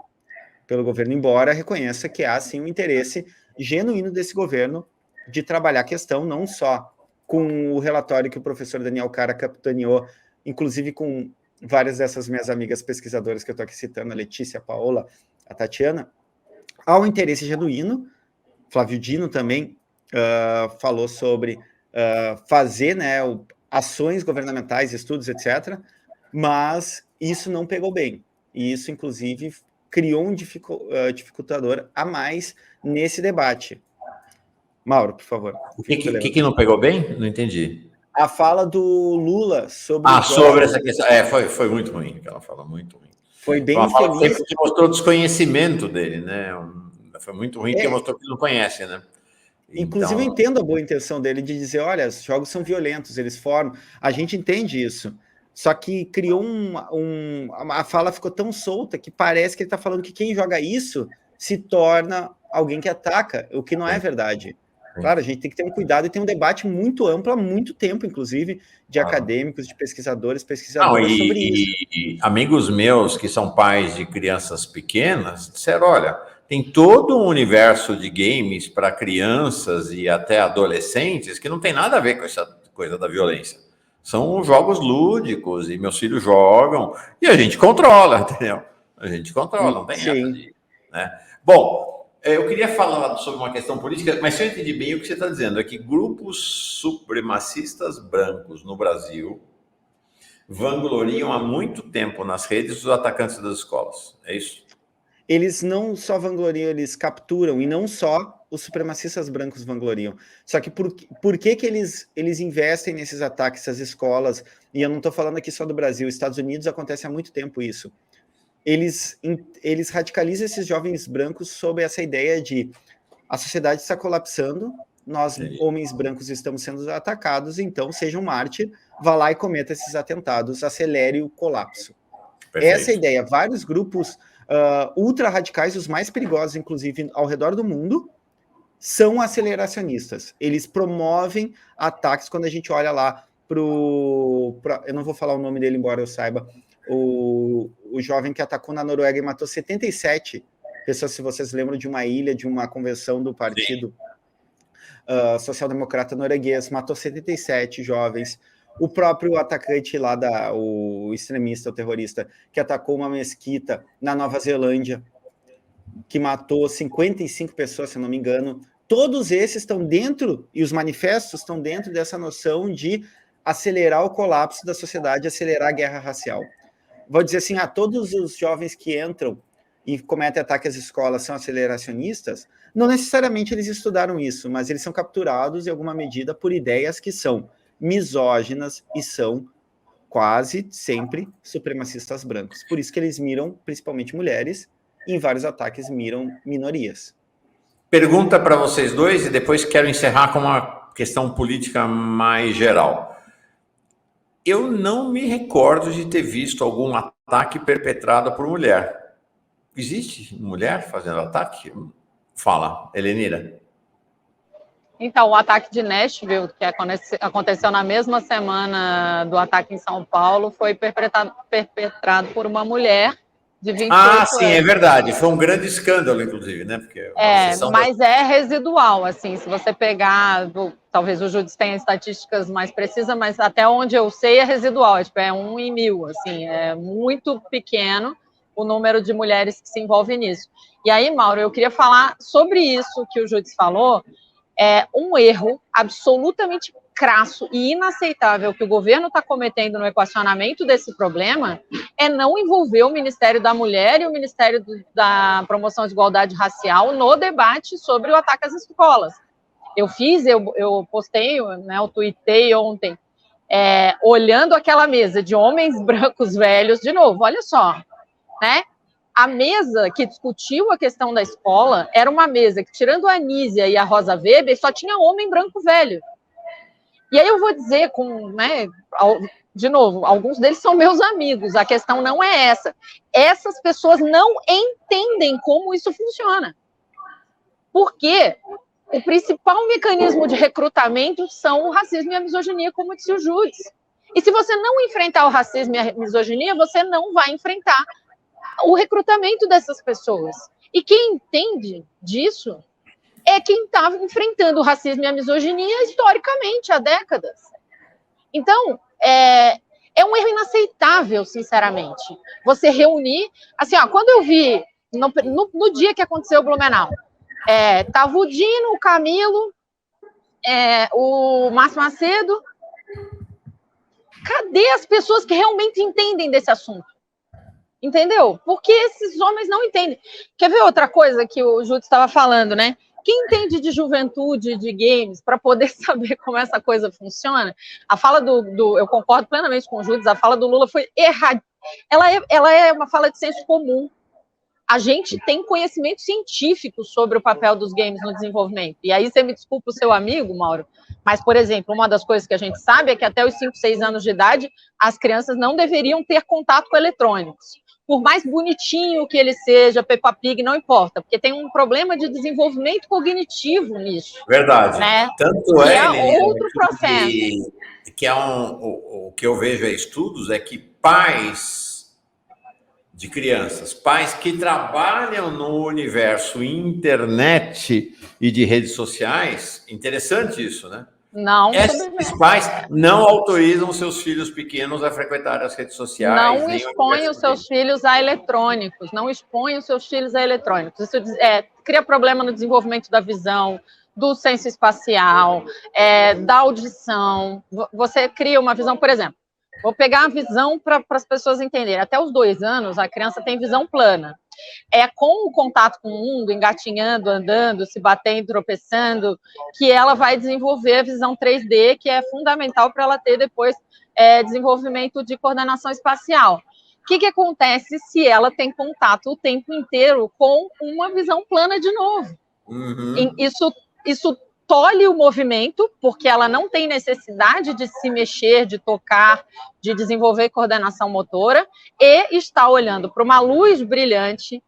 pelo governo, embora reconheça que há, sim, um interesse genuíno desse governo de trabalhar a questão, não só com o relatório que o professor Daniel Cara capitaneou, inclusive com várias dessas minhas amigas pesquisadoras que eu estou aqui citando, a Letícia, a Paola, a Tatiana, há um interesse genuíno. Flávio Dino também falou sobre fazer, né, ações governamentais, estudos, etc., mas isso não pegou bem. E isso, inclusive, criou um dificultador a mais nesse debate. Mauro, por favor. O que não pegou bem? Não entendi. A fala do Lula sobre... sobre essa questão. Foi muito ruim, aquela fala, muito ruim. Foi bem uma fala infeliz. Que mostrou o desconhecimento dele, né? Foi muito ruim, porque mostrou que não conhece, né? Inclusive, eu entendo a boa intenção dele de dizer, olha, os jogos são violentos, eles formam... A gente entende isso. Só que criou a fala ficou tão solta que parece que ele está falando que quem joga isso se torna alguém que ataca, o que não é verdade. Claro, a gente tem que ter um cuidado e ter um debate muito amplo há muito tempo, inclusive, de acadêmicos, de pesquisadoras sobre isso. E amigos meus que são pais de crianças pequenas disseram, olha, tem todo um universo de games para crianças e até adolescentes que não tem nada a ver com essa coisa da violência. São jogos lúdicos e meus filhos jogam e a gente controla, entendeu? A gente controla, não tem nada de... Né? Bom, eu queria falar sobre uma questão política, mas se eu entendi bem o que você está dizendo, é que grupos supremacistas brancos no Brasil vangloriam há muito tempo nas redes os atacantes das escolas, é isso? Eles não só vangloriam, eles capturam, e não só os supremacistas brancos vangloriam. Só que por que eles investem nesses ataques às escolas? E eu não estou falando aqui só do Brasil, Estados Unidos acontece há muito tempo isso. Eles radicalizam esses jovens brancos sob essa ideia de a sociedade está colapsando, nós, homens brancos, estamos sendo atacados, então seja um mártir, vá lá e cometa esses atentados, acelere o colapso. Perfeito. Essa é a ideia. Vários grupos ultra-radicais, os mais perigosos, inclusive, ao redor do mundo, são aceleracionistas. Eles promovem ataques. Quando a gente olha lá eu não vou falar o nome dele, embora eu saiba, o jovem que atacou na Noruega e matou 77 pessoas, se vocês lembram de uma ilha, de uma convenção do Partido Social-Democrata norueguês, matou 77 jovens. O próprio atacante lá, o extremista, o terrorista, que atacou uma mesquita na Nova Zelândia, que matou 55 pessoas, se não me engano. Todos esses estão dentro, e os manifestos estão dentro dessa noção de acelerar o colapso da sociedade, acelerar a guerra racial. Vou dizer assim, todos os jovens que entram e cometem ataques às escolas são aceleracionistas, não necessariamente eles estudaram isso, mas eles são capturados, em alguma medida, por ideias que são misóginas e são quase sempre supremacistas brancos. Por isso que eles miram principalmente mulheres e em vários ataques miram minorias. Pergunta para vocês dois e depois quero encerrar com uma questão política mais geral. Eu não me recordo de ter visto algum ataque perpetrado por mulher. Existe mulher fazendo ataque? Fala, Helenira. Então, o ataque de Nashville, que aconteceu na mesma semana do ataque em São Paulo, foi perpetrado por uma mulher de 28 anos. Sim, é verdade. Foi um grande escândalo, inclusive, né? Porque mas é residual, assim, se você pegar, talvez o Júdice tenha estatísticas mais precisas, mas até onde eu sei é residual, é 1 em 1000, assim, é muito pequeno o número de mulheres que se envolvem nisso. E aí, Mauro, eu queria falar sobre isso que o Júdice falou. É um erro absolutamente crasso e inaceitável que o governo está cometendo no equacionamento desse problema é não envolver o Ministério da Mulher e o Ministério da Promoção de Igualdade Racial no debate sobre o ataque às escolas. Eu postei, né, eu tuitei ontem, olhando aquela mesa de homens brancos velhos, de novo, olha só, né? A mesa que discutiu a questão da escola era uma mesa que, tirando a Anísia e a Rosa Weber, só tinha homem branco velho. E aí eu vou dizer, de novo, alguns deles são meus amigos, a questão não é essa. Essas pessoas não entendem como isso funciona. Porque o principal mecanismo de recrutamento são o racismo e a misoginia, como disse o Júdice. E se você não enfrentar o racismo e a misoginia, você não vai enfrentar o recrutamento dessas pessoas. E quem entende disso é quem está enfrentando o racismo e a misoginia historicamente, há décadas. Então, É um erro inaceitável, sinceramente. Você reunir... Assim, ó, quando eu vi, no dia que aconteceu o Blumenau, tava o Dino, o Camilo, o Márcio Macedo. Cadê as pessoas que realmente entendem desse assunto? Entendeu? Porque esses homens não entendem. Quer ver outra coisa que o Júlio estava falando, né? Quem entende de juventude, de games, para poder saber como essa coisa funciona, a fala eu concordo plenamente com o Júlio, a fala do Lula foi errada. Ela é uma fala de senso comum. A gente tem conhecimento científico sobre o papel dos games no desenvolvimento. E aí você me desculpa o seu amigo, Mauro, mas, por exemplo, uma das coisas que a gente sabe é que até os 5, 6 anos de idade, as crianças não deveriam ter contato com eletrônicos. Por mais bonitinho que ele seja, Peppa Pig, não importa, porque tem um problema de desenvolvimento cognitivo nisso. Verdade. Né? Tanto outro processo. Que o que eu vejo em estudos é que pais de crianças, pais que trabalham no universo internet e de redes sociais, interessante isso, né? Não. Esses pais não autorizam seus filhos pequenos a frequentar as redes sociais. Não expõem os seus filhos a eletrônicos. Não expõem os seus filhos a eletrônicos. Isso cria problema no desenvolvimento da visão, do senso espacial, da audição. Você cria uma visão, por exemplo, vou pegar a visão para as pessoas entenderem. Até os 2 anos, a criança tem visão plana. Com o contato com o mundo, engatinhando, andando, se batendo, tropeçando, que ela vai desenvolver a visão 3D, que é fundamental para ela ter depois desenvolvimento de coordenação espacial. O que acontece se ela tem contato o tempo inteiro com uma visão plana de novo? Uhum. Isso tolhe o movimento, porque ela não tem necessidade de se mexer, de tocar, de desenvolver coordenação motora, e está olhando para uma luz brilhante.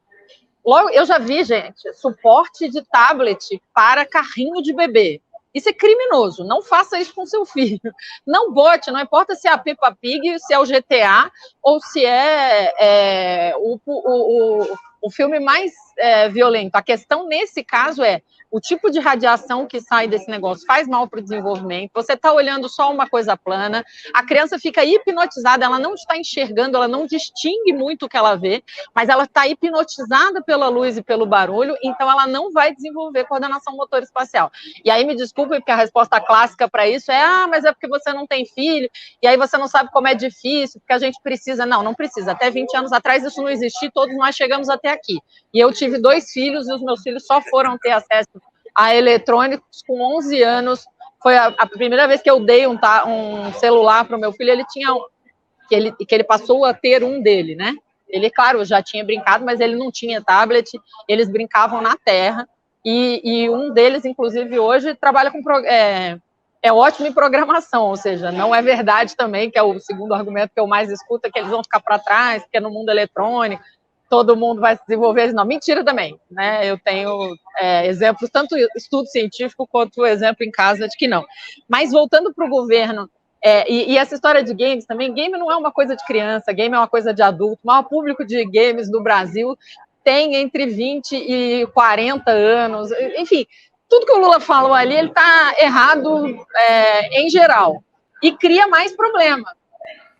Logo, eu já vi, gente, suporte de tablet para carrinho de bebê. Isso é criminoso, não faça isso com seu filho. Não bote, não importa se é a Peppa Pig, se é o GTA, ou se o filme mais violento. A questão, nesse caso, o tipo de radiação que sai desse negócio faz mal para o desenvolvimento. Você está olhando só uma coisa plana, a criança fica hipnotizada, ela não está enxergando, ela não distingue muito o que ela vê, mas ela está hipnotizada pela luz e pelo barulho, então ela não vai desenvolver coordenação motora espacial. E aí me desculpe, porque a resposta clássica para isso mas é porque você não tem filho, e aí você não sabe como é difícil, porque a gente precisa. Não precisa. Até 20 anos atrás isso não existia, todos nós chegamos até aqui. E eu tive 2 filhos, e os meus filhos só foram ter acesso a eletrônicos com 11 anos. Foi a primeira vez que eu dei um celular para o meu filho, que ele passou a ter um dele, né? Ele, claro, já tinha brincado, mas ele não tinha tablet, eles brincavam na terra, e um deles, inclusive, hoje trabalha com... É ótimo em programação, ou seja, não é verdade também, que é o segundo argumento que eu mais escuto, é que eles vão ficar para trás, porque no mundo eletrônico todo mundo vai se desenvolver. Não, mentira também, né? Eu tenho exemplos, tanto estudo científico quanto exemplo em casa de que não. Mas voltando para o governo, e essa história de games também, game não é uma coisa de criança, game é uma coisa de adulto. O maior público de games do Brasil tem entre 20 e 40 anos, enfim, tudo que o Lula falou ali, ele está errado em geral, e cria mais problema,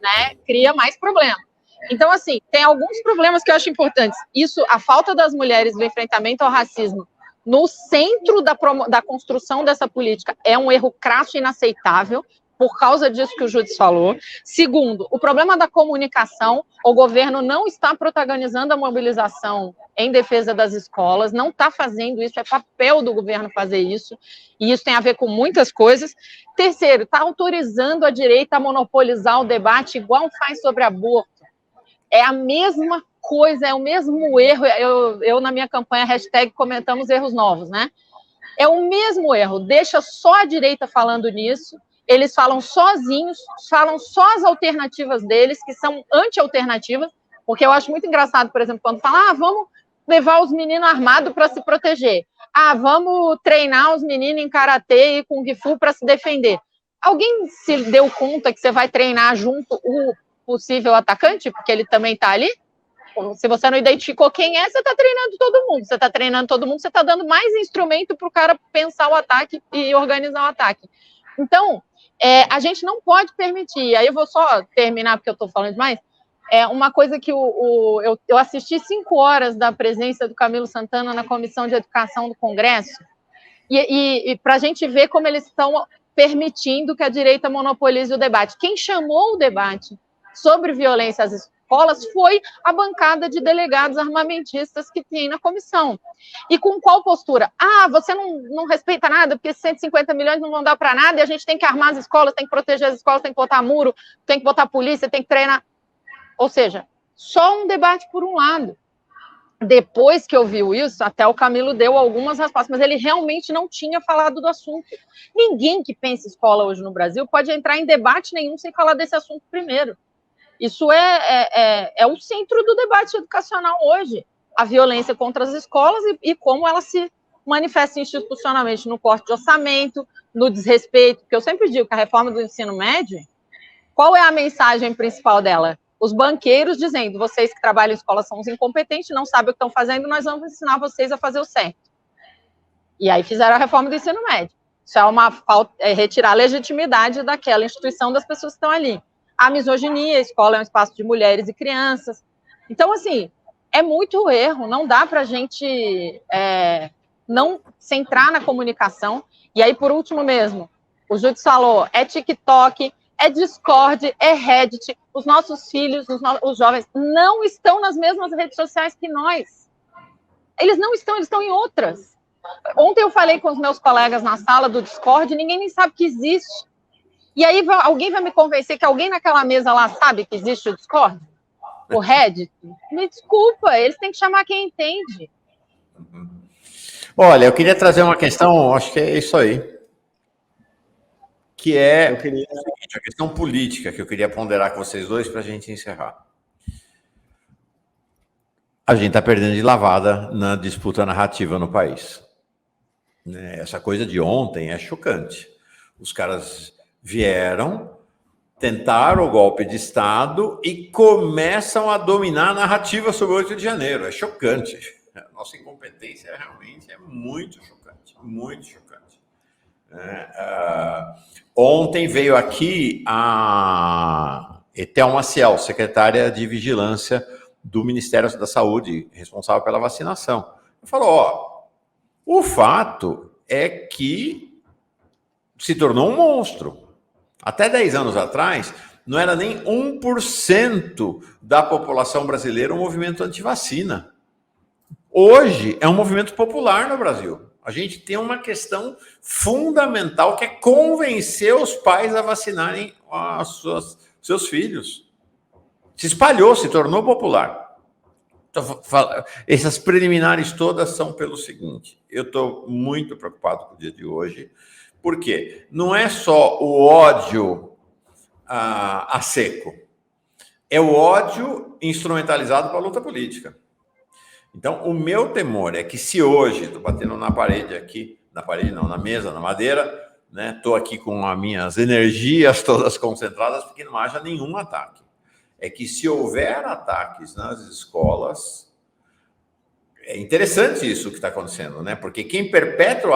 né? Cria mais problema. Então, assim, tem alguns problemas que eu acho importantes. Isso, a falta das mulheres no enfrentamento ao racismo no centro da construção dessa política é um erro crasso e inaceitável, por causa disso que o Júdice falou. Segundo, o problema da comunicação, o governo não está protagonizando a mobilização em defesa das escolas, não está fazendo isso, é papel do governo fazer isso, e isso tem a ver com muitas coisas. Terceiro, está autorizando a direita a monopolizar o debate, igual faz sobre aborto. É a mesma coisa, é o mesmo erro. Eu na minha campanha, #comentamos erros novos, né? É o mesmo erro, deixa só a direita falando nisso, eles falam sozinhos, falam só as alternativas deles, que são anti-alternativas, porque eu acho muito engraçado, por exemplo, quando falam, vamos levar os meninos armados para se proteger, vamos treinar os meninos em karatê e kung fu para se defender. Alguém se deu conta que você vai treinar junto o possível atacante, porque ele também está ali? Se você não identificou quem você está treinando todo mundo. Você está treinando todo mundo, você está dando mais instrumento para o cara pensar o ataque e organizar o ataque. Então, A gente não pode permitir. Aí eu vou só terminar, porque eu estou falando demais. Uma coisa que eu assisti 5 horas da presença do Camilo Santana na Comissão de Educação do Congresso, e para a gente ver como eles estão permitindo que a direita monopolize o debate. Quem chamou o debate sobre violência às escolas foi a bancada de delegados armamentistas que tem na comissão. E com qual postura? Você não respeita nada, porque 150 milhões não vão dar para nada, e a gente tem que armar as escolas, tem que proteger as escolas, tem que botar muro, tem que botar polícia, tem que treinar. Ou seja, só um debate por um lado. Depois que ouviu isso, até o Camilo deu algumas respostas, mas ele realmente não tinha falado do assunto. Ninguém que pensa escola hoje no Brasil pode entrar em debate nenhum sem falar desse assunto primeiro. Isso é o centro do debate educacional hoje, a violência contra as escolas e como ela se manifesta institucionalmente no corte de orçamento, no desrespeito, porque eu sempre digo que a reforma do ensino médio, qual é a mensagem principal dela? Os banqueiros dizendo, vocês que trabalham em escola são os incompetentes, não sabem o que estão fazendo, nós vamos ensinar vocês a fazer o certo. E aí fizeram a reforma do ensino médio. Isso é uma falta, retirar a legitimidade daquela instituição das pessoas que estão ali. A misoginia, a escola é um espaço de mulheres e crianças. Então, assim, é muito erro, não dá para a gente não centrar na comunicação. E aí, por último mesmo, o Júlio falou, é TikTok, é Discord, é Reddit. Os nossos filhos, os jovens, não estão nas mesmas redes sociais que nós. Eles não estão, eles estão em outras. Ontem eu falei com os meus colegas na sala do Discord, ninguém nem sabe que existe. E aí alguém vai me convencer que alguém naquela mesa lá sabe que existe o Discord? O Reddit? Me desculpa, eles têm que chamar quem entende. Olha, eu queria trazer uma questão, acho que é isso aí, que é a questão política que eu queria ponderar com vocês dois para a gente encerrar. A gente está perdendo de lavada na disputa narrativa no país. Essa coisa de ontem é chocante. Os caras vieram, tentaram o golpe de Estado e começam a dominar a narrativa sobre o 8 de janeiro. É chocante. A nossa incompetência realmente é muito chocante, muito chocante. Ontem veio aqui a Etel Maciel, secretária de Vigilância do Ministério da Saúde, responsável pela vacinação. Falou, o fato é que se tornou um monstro. Até 10 anos atrás, não era nem 1% da população brasileira um movimento antivacina. Hoje é um movimento popular no Brasil. A gente tem uma questão fundamental que é convencer os pais a vacinarem seus filhos. Se espalhou, se tornou popular. Então, essas preliminares todas são pelo seguinte, eu estou muito preocupado com o dia de hoje, porque não é só o ódio a seco, é o ódio instrumentalizado para a luta política. Então, o meu temor é que se hoje, estou batendo na parede aqui, na parede não, na mesa, na madeira, estou aqui com as minhas energias todas concentradas, porque não haja nenhum ataque. É que se houver ataques nas escolas, é interessante isso que está acontecendo, porque quem perpetra o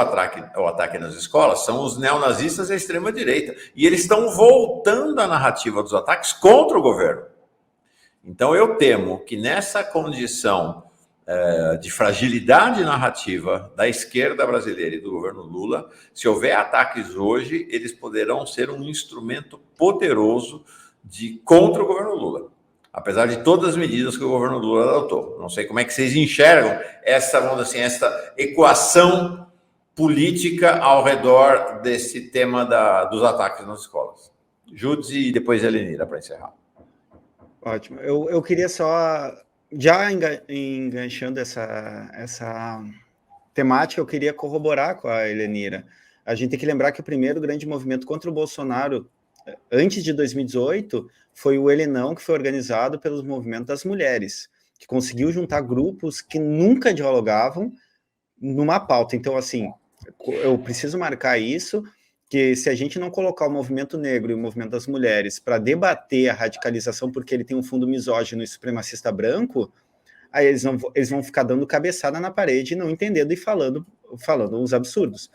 ataque nas escolas são os neonazistas e a extrema-direita, e eles estão voltando a narrativa dos ataques contra o governo. Então, eu temo que nessa condição de fragilidade narrativa da esquerda brasileira e do governo Lula, se houver ataques hoje, eles poderão ser um instrumento poderoso contra o governo Lula, apesar de todas as medidas que o governo Lula adotou. Não sei como é que vocês enxergam essa equação política ao redor desse tema dos ataques nas escolas. Júdice e depois Helenira, para encerrar. Ótimo. Eu queria só... Já enganchando essa temática, eu queria corroborar com a Helenira. A gente tem que lembrar que o primeiro grande movimento contra o Bolsonaro, antes de 2018, foi o Ele Não, que foi organizado pelos movimentos das mulheres, que conseguiu juntar grupos que nunca dialogavam numa pauta. Então, assim, eu preciso marcar isso, que se a gente não colocar o movimento negro e o movimento das mulheres para debater a radicalização, porque ele tem um fundo misógino e supremacista branco, aí eles vão ficar dando cabeçada na parede, não entendendo e falando uns absurdos.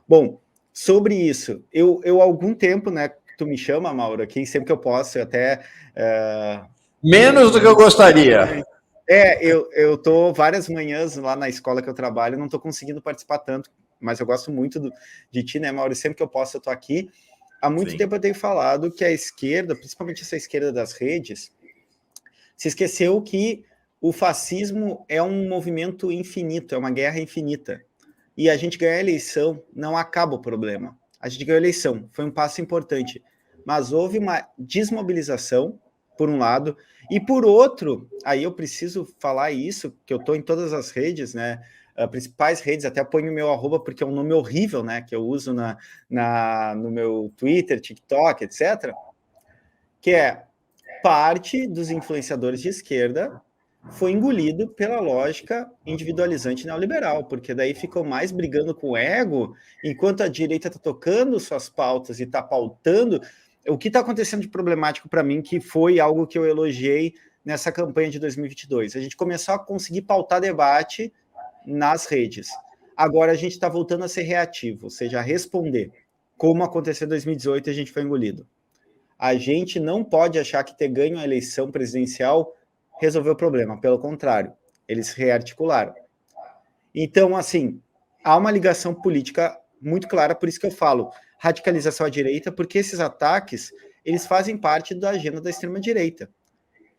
Bom, sobre isso, eu há algum tempo, né, tu me chama, Mauro, aqui, sempre que eu posso, eu até... Menos do que eu gostaria. Eu tô várias manhãs lá na escola que eu trabalho, não tô conseguindo participar tanto, mas eu gosto muito de ti, né, Mauro? Sempre que eu posso, eu tô aqui. Há muito tempo eu tenho falado que a esquerda, principalmente essa esquerda das redes, se esqueceu que o fascismo é um movimento infinito, é uma guerra infinita. E a gente ganhar a eleição não acaba o problema. A gente ganhou a eleição, foi um passo importante. Mas houve uma desmobilização, por um lado, e por outro, aí eu preciso falar isso, que eu estou em todas as redes, né? Principais redes, até ponho o meu arroba, porque é um nome horrível, né? Que eu uso no meu Twitter, TikTok, etc. Que é parte dos influenciadores de esquerda foi engolido pela lógica individualizante neoliberal, porque daí ficam mais brigando com o ego, enquanto a direita está tocando suas pautas e está pautando. O que está acontecendo de problemático para mim, que foi algo que eu elogiei nessa campanha de 2022. A gente começou a conseguir pautar debate nas redes. Agora a gente está voltando a ser reativo, ou seja, a responder. Como aconteceu em 2018 e a gente foi engolido. A gente não pode achar que ter ganho a eleição presidencial resolveu o problema. Pelo contrário, eles rearticularam. Então, assim, há uma ligação política muito clara, por isso que eu falo radicalização à direita, porque esses ataques, eles fazem parte da agenda da extrema-direita.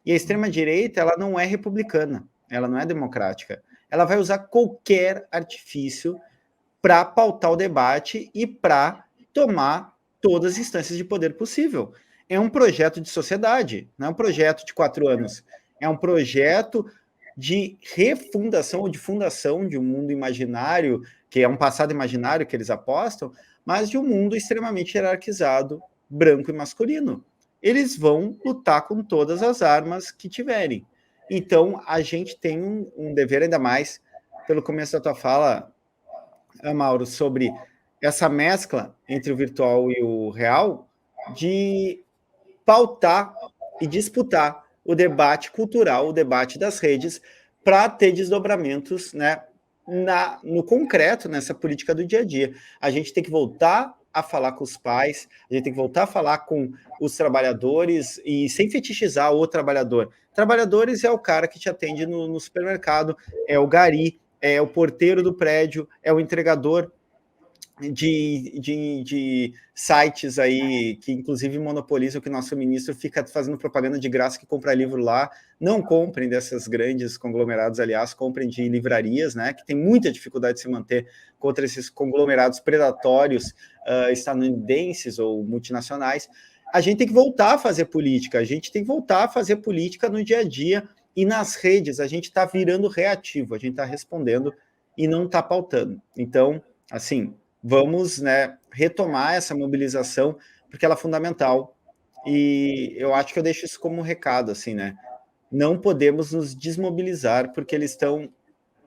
E a extrema-direita, ela não é republicana, ela não é democrática. Ela vai usar qualquer artifício para pautar o debate e para tomar todas as instâncias de poder possível. É um projeto de sociedade, não é um projeto de 4 anos. É um projeto de refundação ou de fundação de um mundo imaginário, que é um passado imaginário que eles apostam, mas de um mundo extremamente hierarquizado, branco e masculino. Eles vão lutar com todas as armas que tiverem. Então, a gente tem um dever, ainda mais, pelo começo da tua fala, Mauro, sobre essa mescla entre o virtual e o real, de pautar e disputar o debate cultural, o debate das redes, para ter desdobramentos, né, no concreto, nessa política do dia a dia. A gente tem que voltar a falar com os pais, a gente tem que voltar a falar com os trabalhadores e sem fetichizar o trabalhador. Trabalhadores é o cara que te atende no supermercado, é o gari, é o porteiro do prédio, é o entregador de sites aí que inclusive monopolizam, que nosso ministro fica fazendo propaganda de graça que compra livro lá. Não comprem dessas grandes conglomerados, aliás, comprem de livrarias, né, que tem muita dificuldade de se manter contra esses conglomerados predatórios estadunidenses ou multinacionais. A gente tem que voltar a fazer política, a gente tem que voltar a fazer política no dia a dia, e nas redes a gente está virando reativo, a gente está respondendo e não está pautando. Então, assim, vamos, né, retomar essa mobilização, porque ela é fundamental. E eu acho que eu deixo isso como um recado, assim, né? Não podemos nos desmobilizar, porque eles estão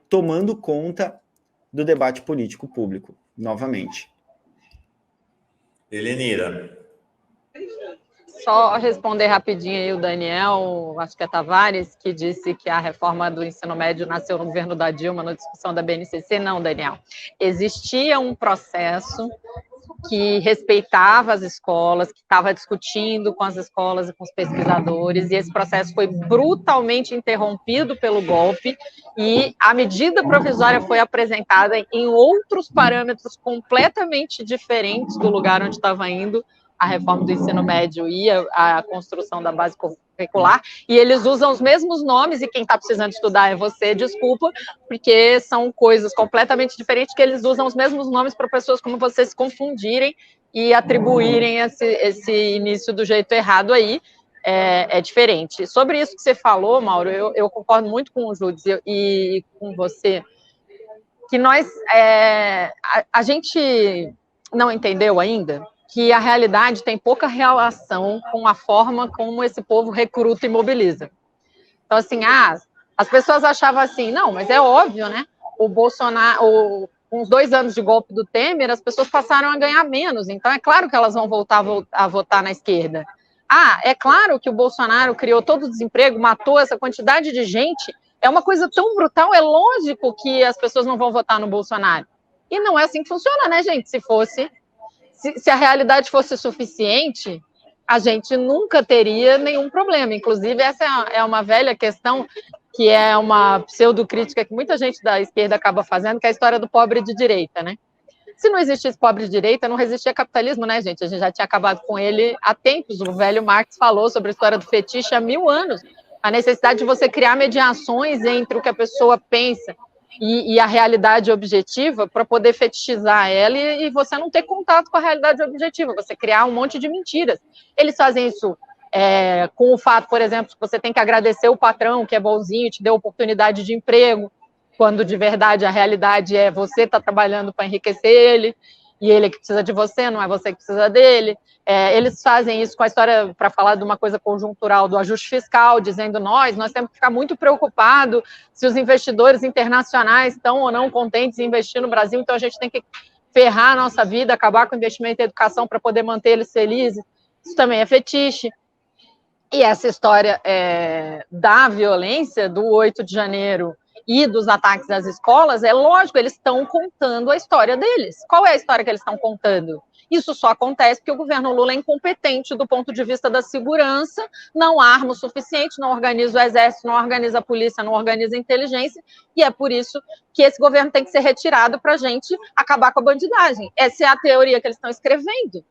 tomando conta do debate político público, novamente. Helenira. Só responder rapidinho aí o Daniel, acho que é Tavares, que disse que a reforma do ensino médio nasceu no governo da Dilma, na discussão da BNCC. Não, Daniel. Existia um processo que respeitava as escolas, que estava discutindo com as escolas e com os pesquisadores, e esse processo foi brutalmente interrompido pelo golpe, e a medida provisória foi apresentada em outros parâmetros completamente diferentes do lugar onde estava indo a reforma do ensino médio e a construção da base curricular, e eles usam os mesmos nomes, e quem está precisando estudar é você, desculpa, porque são coisas completamente diferentes, que eles usam os mesmos nomes para pessoas como você se confundirem e atribuírem esse início do jeito errado aí. É diferente. Sobre isso que você falou, Mauro, eu concordo muito com o Júlio e com você, que nós, a gente não entendeu ainda que a realidade tem pouca relação com a forma como esse povo recruta e mobiliza. Então, assim, as pessoas achavam assim, não, mas é óbvio, né? O Bolsonaro, com os 2 anos de golpe do Temer, as pessoas passaram a ganhar menos, então é claro que elas vão voltar a votar na esquerda. É claro que o Bolsonaro criou todo o desemprego, matou essa quantidade de gente, é uma coisa tão brutal, é lógico que as pessoas não vão votar no Bolsonaro. E não é assim que funciona, né, gente? Se fosse, se a realidade fosse suficiente, a gente nunca teria nenhum problema. Inclusive, essa é uma velha questão, que é uma pseudocrítica que muita gente da esquerda acaba fazendo, que é a história do pobre de direita, né? Se não existisse pobre de direita, não resistia capitalismo, né, gente? A gente já tinha acabado com ele há tempos. O velho Marx falou sobre a história do fetiche há 1000 anos. A necessidade de você criar mediações entre o que a pessoa pensa e a realidade objetiva para poder fetichizar ela e você não ter contato com a realidade objetiva, você criar um monte de mentiras. Eles fazem isso com o fato, por exemplo, que você tem que agradecer o patrão, que é bonzinho, te deu oportunidade de emprego, quando de verdade a realidade é você está trabalhando para enriquecer ele, e ele que precisa de você, não é você que precisa dele. Eles fazem isso com a história, para falar de uma coisa conjuntural, do ajuste fiscal, dizendo nós temos que ficar muito preocupados se os investidores internacionais estão ou não contentes em investir no Brasil, então a gente tem que ferrar a nossa vida, acabar com o investimento em educação para poder manter eles felizes. Isso também é fetiche. E essa história da violência do 8 de janeiro e dos ataques às escolas, é lógico, eles estão contando a história deles. Qual é a história que eles estão contando? Isso só acontece porque o governo Lula é incompetente do ponto de vista da segurança, não arma o suficiente, não organiza o exército, não organiza a polícia, não organiza a inteligência, e é por isso que esse governo tem que ser retirado para a gente acabar com a bandidagem. Essa é a teoria que eles estão escrevendo.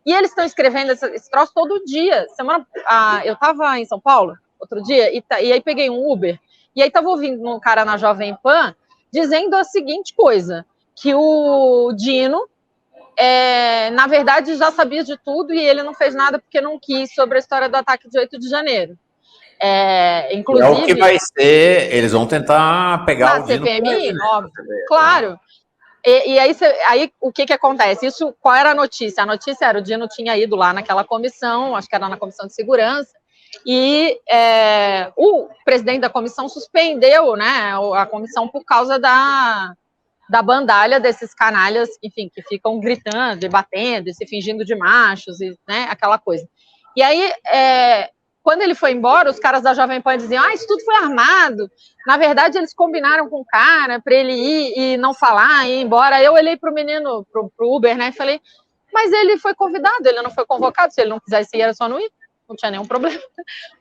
E eles estão escrevendo esse troço todo dia. Eu estava em São Paulo outro dia, e aí peguei um Uber, e aí estava ouvindo um cara na Jovem Pan dizendo a seguinte coisa, que o Dino, na verdade, já sabia de tudo e ele não fez nada porque não quis sobre a história do ataque de 8 de janeiro. Inclusive, é o que vai ser, eles vão tentar pegar o Dino. CPMI, óbvio, claro. E aí o que acontece? Qual era a notícia? A notícia era o Dino tinha ido lá naquela comissão, acho que era na comissão de segurança, e o presidente da comissão suspendeu, né, a comissão por causa da bandalha desses canalhas, enfim, que ficam gritando e batendo e se fingindo de machos, e, né, aquela coisa. E aí, quando ele foi embora, os caras da Jovem Pan diziam, isso tudo foi armado. Na verdade, eles combinaram com o cara para ele ir e não falar, e ir embora. Eu olhei para o menino, pro Uber, né, e falei, mas ele foi convidado, ele não foi convocado, se ele não quisesse ir, era só não ir. Não tinha nenhum problema.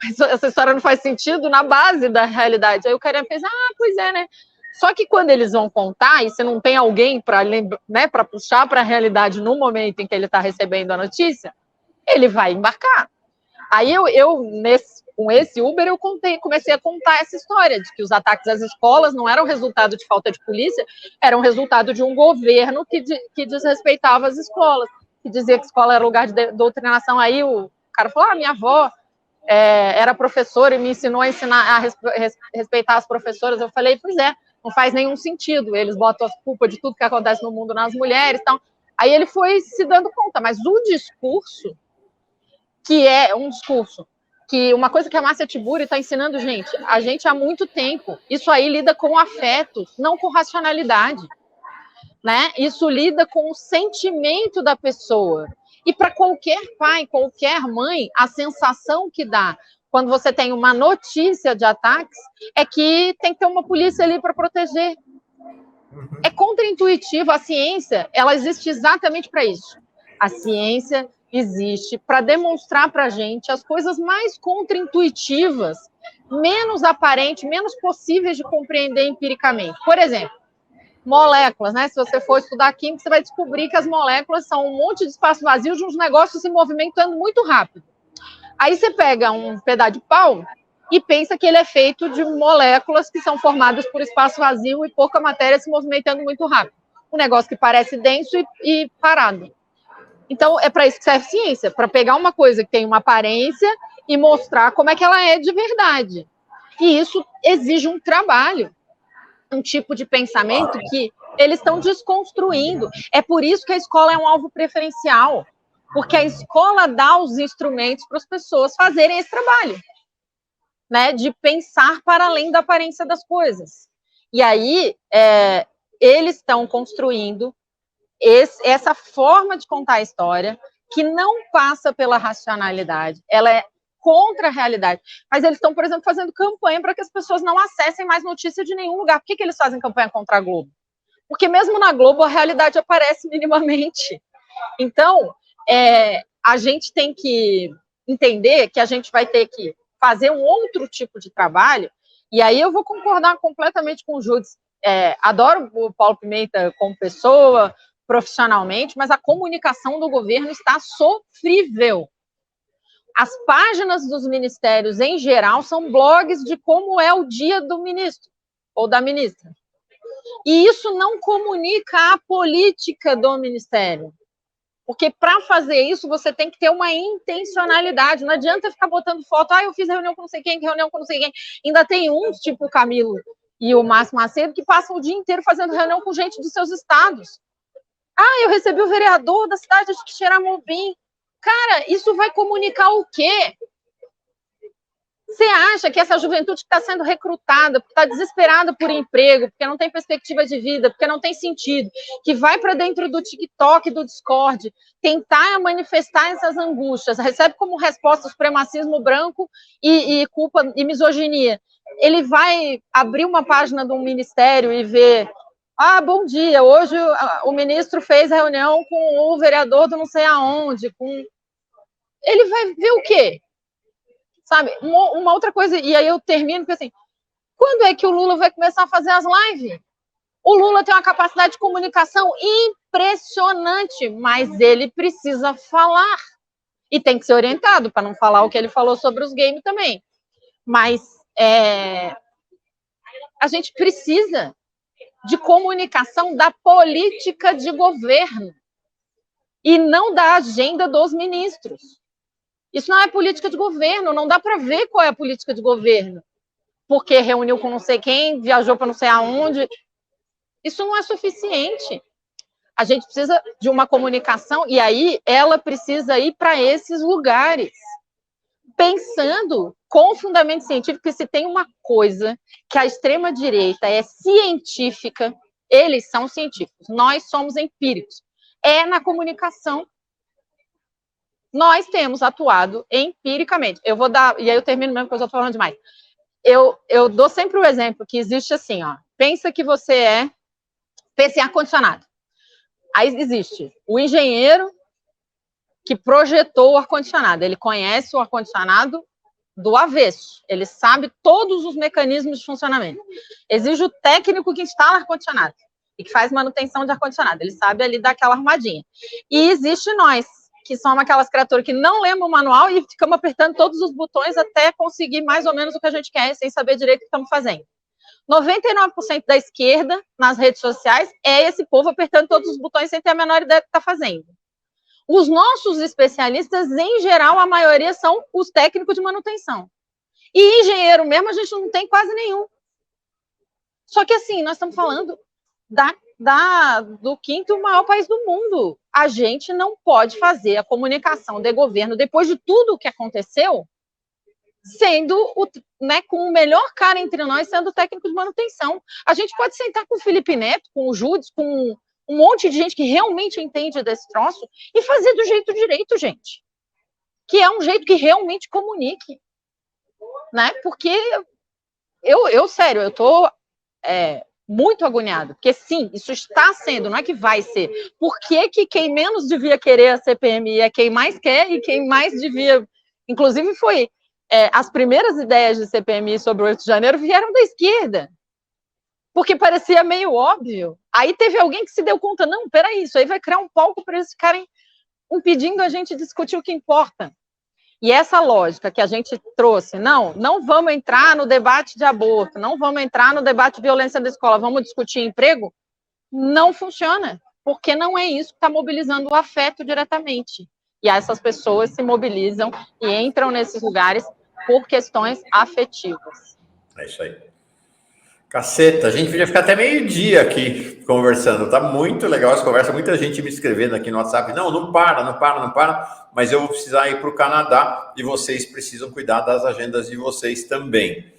Mas essa história não faz sentido na base da realidade. Aí o cara fez, pois é, né? Só que quando eles vão contar, e você não tem alguém para, né, para puxar para a realidade no momento em que ele está recebendo a notícia, ele vai embarcar. Aí com esse Uber, eu comecei a contar essa história de que os ataques às escolas não eram resultado de falta de polícia, eram resultado de um governo que desrespeitava as escolas, que dizia que escola era lugar de doutrinação. Aí o cara falou, minha avó era professora e me ensinou a respeitar as professoras. Eu falei, pois é, não faz nenhum sentido, eles botam a culpa de tudo que acontece no mundo nas mulheres. Então, aí ele foi se dando conta, mas o discurso, que é um discurso, que uma coisa que a Márcia Tiburi está ensinando a gente há muito tempo, isso aí lida com afeto, não com racionalidade, né? Isso lida com o sentimento da pessoa. E para qualquer pai, qualquer mãe, a sensação que dá quando você tem uma notícia de ataques é que tem que ter uma polícia ali para proteger. É contraintuitivo. A ciência, ela existe exatamente para isso. A ciência existe para demonstrar para a gente as coisas mais contraintuitivas, menos aparentes, menos possíveis de compreender empiricamente. Por exemplo, moléculas, né? Se você for estudar química, você vai descobrir que as moléculas são um monte de espaço vazio de uns negócios se movimentando muito rápido. Aí você pega um pedaço de pau e pensa que ele é feito de moléculas que são formadas por espaço vazio e pouca matéria se movimentando muito rápido. Um negócio que parece denso e parado. Então, é para isso que serve ciência, para pegar uma coisa que tem uma aparência e mostrar como é que ela é de verdade. E isso exige um trabalho, um tipo de pensamento que eles estão desconstruindo. É por isso que a escola é um alvo preferencial, porque a escola dá os instrumentos para as pessoas fazerem esse trabalho, né, de pensar para além da aparência das coisas. E aí, eles estão construindo essa forma de contar a história que não passa pela racionalidade, ela é contra a realidade. Mas eles estão, por exemplo, fazendo campanha para que as pessoas não acessem mais notícia de nenhum lugar. Por que eles fazem campanha contra a Globo? Porque mesmo na Globo a realidade aparece minimamente. Então, a gente tem que entender que a gente vai ter que fazer um outro tipo de trabalho, e aí eu vou concordar completamente com o Júdice. Adoro o Paulo Pimenta como pessoa, profissionalmente, mas a comunicação do governo está sofrível. As páginas dos ministérios, em geral, são blogs de como é o dia do ministro ou da ministra. E isso não comunica a política do ministério. Porque para fazer isso, você tem que ter uma intencionalidade. Não adianta ficar botando foto, eu fiz reunião com não sei quem, reunião com não sei quem. Ainda tem uns, tipo o Camilo e o Márcio Macedo, que passam o dia inteiro fazendo reunião com gente dos seus estados. Eu recebi o vereador da cidade de Xeramobim. Cara, isso vai comunicar o quê? Você acha que essa juventude que está sendo recrutada, porque está desesperada por emprego, porque não tem perspectiva de vida, porque não tem sentido, que vai para dentro do TikTok, do Discord, tentar manifestar essas angústias, recebe como resposta o supremacismo branco e culpa e misoginia. Ele vai abrir uma página de um ministério e ver: bom dia, hoje o ministro fez reunião com o vereador do não sei aonde. Ele vai ver o quê? Sabe, uma outra coisa, e aí eu termino, porque assim, quando é que o Lula vai começar a fazer as lives? O Lula tem uma capacidade de comunicação impressionante, mas ele precisa falar. E tem que ser orientado, para não falar o que ele falou sobre os games também. Mas a gente precisa de comunicação da política de governo e não da agenda dos ministros. Isso não é política de governo, não dá para ver qual é a política de governo. Porque reuniu com não sei quem, viajou para não sei aonde. Isso não é suficiente. A gente precisa de uma comunicação, e aí ela precisa ir para esses lugares, pensando com fundamento científico, que se tem uma coisa que a extrema-direita é científica, eles são científicos, nós somos empíricos. É na comunicação. Nós temos atuado empiricamente. Eu vou dar, e aí eu termino mesmo, porque eu estou falando demais. Eu dou sempre o exemplo que existe assim, pensa que você pensa em ar-condicionado. Aí existe o engenheiro que projetou o ar-condicionado. Ele conhece o ar-condicionado do avesso. Ele sabe todos os mecanismos de funcionamento. Existe o técnico que instala ar-condicionado e que faz manutenção de ar-condicionado. Ele sabe ali daquela armadinha. E existe nós, que somos aquelas criaturas que não lemos o manual e ficamos apertando todos os botões até conseguir mais ou menos o que a gente quer, sem saber direito o que estamos fazendo. 99% da esquerda, nas redes sociais, é esse povo apertando todos os botões sem ter a menor ideia do que está fazendo. Os nossos especialistas, em geral, a maioria são os técnicos de manutenção. E engenheiro mesmo, a gente não tem quase nenhum. Só que assim, nós estamos falando do quinto maior país do mundo. A gente não pode fazer a comunicação de governo, depois de tudo o que aconteceu, sendo com o melhor cara entre nós, sendo o técnico de manutenção. A gente pode sentar com o Felipe Neto, com o Júdice, com um monte de gente que realmente entende desse troço e fazer do jeito direito, gente. Que é um jeito que realmente comunique. Porque sério, eu tô muito agoniado, porque sim, isso está sendo, não é que vai ser. Por que quem menos devia querer a CPMI é quem mais quer e quem mais devia... Inclusive foi... as primeiras ideias de CPMI sobre o 8 de janeiro vieram da esquerda, porque parecia meio óbvio. Aí teve alguém que se deu conta, não, peraí, isso aí vai criar um palco para eles ficarem impedindo a gente discutir o que importa. E essa lógica que a gente trouxe, não vamos entrar no debate de aborto, não vamos entrar no debate de violência da escola, vamos discutir emprego, não funciona, porque não é isso que está mobilizando o afeto diretamente. E essas pessoas se mobilizam e entram nesses lugares por questões afetivas. É isso aí. Caceta, a gente podia ficar até meio-dia aqui conversando. Tá muito legal essa conversa. Muita gente me escrevendo aqui no WhatsApp. Não para. Mas eu vou precisar ir para o Canadá e vocês precisam cuidar das agendas de vocês também.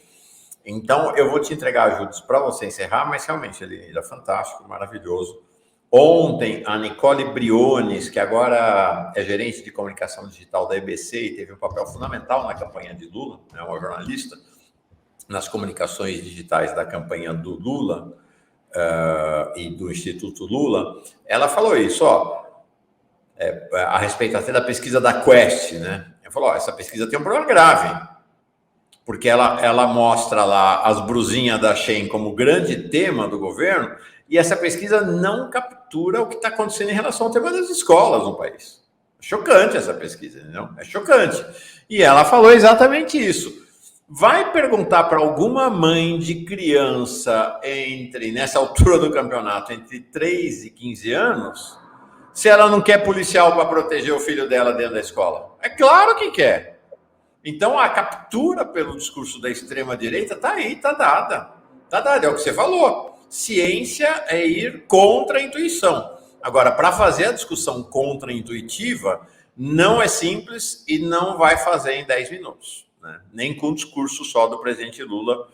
Então, eu vou te entregar, Júdice, para você encerrar, mas realmente ele é fantástico, maravilhoso. Ontem, a Nicole Briones, que agora é gerente de comunicação digital da EBC e teve um papel fundamental na campanha de Lula, é uma jornalista, nas comunicações digitais da campanha do Lula e do Instituto Lula, ela falou isso, a respeito até da pesquisa da Quest, né? Ele falou, essa pesquisa tem um problema grave, porque ela mostra lá as brusinhas da Shein como grande tema do governo, e essa pesquisa não captura o que está acontecendo em relação ao tema das escolas no país. É chocante essa pesquisa, entendeu? É chocante. E ela falou exatamente isso. Vai perguntar para alguma mãe de criança nessa altura do campeonato, entre 3 e 15 anos, se ela não quer policial para proteger o filho dela dentro da escola. É claro que quer. Então, a captura pelo discurso da extrema-direita está aí, está dada. Está dada, é o que você falou. Ciência é ir contra a intuição. Agora, para fazer a discussão contra-intuitiva, não é simples e não vai fazer em 10 minutos. Né? Nem com o discurso só do presidente Lula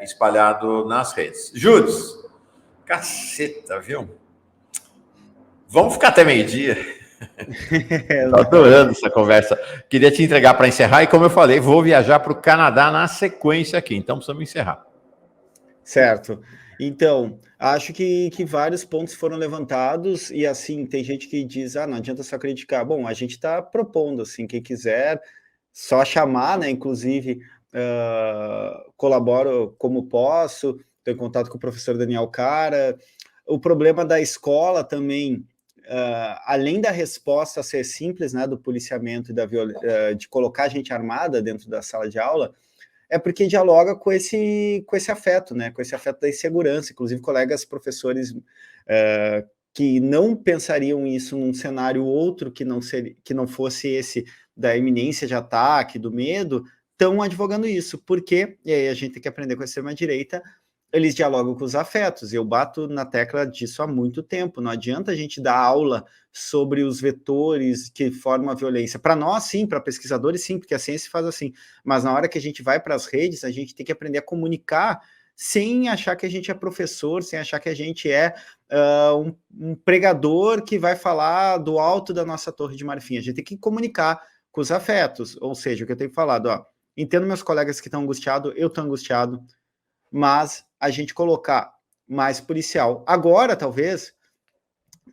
espalhado nas redes. Judes, caceta, viu? Vamos ficar até meio-dia. Estou adorando essa conversa. Queria te entregar para encerrar e, como eu falei, vou viajar para o Canadá na sequência aqui, então precisamos encerrar. Certo. Então, acho que vários pontos foram levantados e, assim, tem gente que diz, não adianta só criticar. Bom, a gente está propondo, assim, quem quiser, só chamar, né, inclusive, colaboro como posso, estou em contato com o professor Daniel Cara. O problema da escola também, além da resposta ser simples, né, do policiamento e de colocar gente armada dentro da sala de aula, é porque dialoga com esse afeto, né, com esse afeto da insegurança. Inclusive, colegas professores que não pensariam isso num cenário outro que não fosse esse da iminência de ataque, do medo, estão advogando isso. Porque, e aí a gente tem que aprender com a extrema-direita, eles dialogam com os afetos, e eu bato na tecla disso há muito tempo. Não adianta a gente dar aula sobre os vetores que formam a violência. Para nós, sim, para pesquisadores, sim, porque a ciência faz assim, mas na hora que a gente vai para as redes, a gente tem que aprender a comunicar sem achar que a gente é professor, sem achar que a gente é um pregador que vai falar do alto da nossa torre de marfim. A gente tem que comunicar com os afetos, ou seja, o que eu tenho falado, entendo meus colegas que estão angustiados, eu estou angustiado, mas a gente colocar mais policial. Agora, talvez,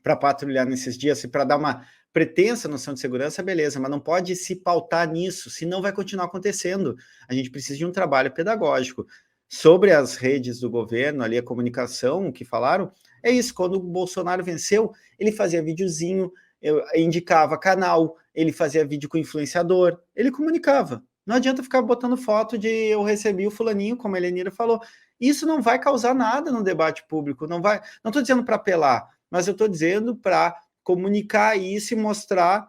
para patrulhar nesses dias, e para dar uma pretensa noção de segurança, beleza, mas não pode se pautar nisso, senão vai continuar acontecendo. A gente precisa de um trabalho pedagógico. Sobre as redes do governo, ali a comunicação que falaram, é isso, quando o Bolsonaro venceu, ele fazia videozinho, indicava canal, ele fazia vídeo com influenciador, ele comunicava. Não adianta ficar botando foto de eu recebi o fulaninho, como a Helenira falou. Isso não vai causar nada no debate público, não estou dizendo para apelar, mas eu estou dizendo para comunicar isso e mostrar,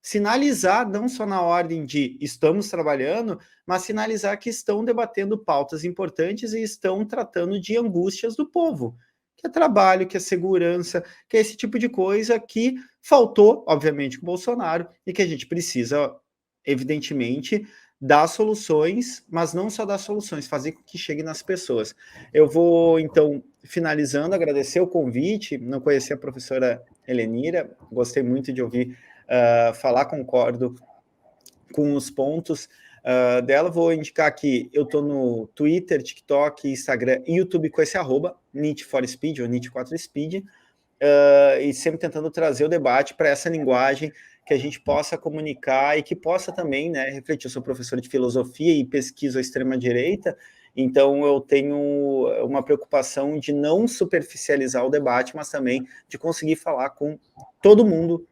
sinalizar, não só na ordem de estamos trabalhando, mas sinalizar que estão debatendo pautas importantes e estão tratando de angústias do povo, que é trabalho, que é segurança, que é esse tipo de coisa que faltou, obviamente, com o Bolsonaro e que a gente precisa, evidentemente, dar soluções, mas não só dar soluções, fazer com que chegue nas pessoas. Eu vou, então, finalizando, agradecer o convite, não conhecia a professora Helenira, gostei muito de ouvir falar, concordo com os pontos dela. Vou indicar que eu estou no Twitter, TikTok, Instagram e YouTube com esse @NIT4Speed ou NIT4Speed, e sempre tentando trazer o debate para essa linguagem que a gente possa comunicar e que possa também, né, refletir. Eu sou professor de filosofia e pesquiso a extrema-direita, então eu tenho uma preocupação de não superficializar o debate, mas também de conseguir falar com todo mundo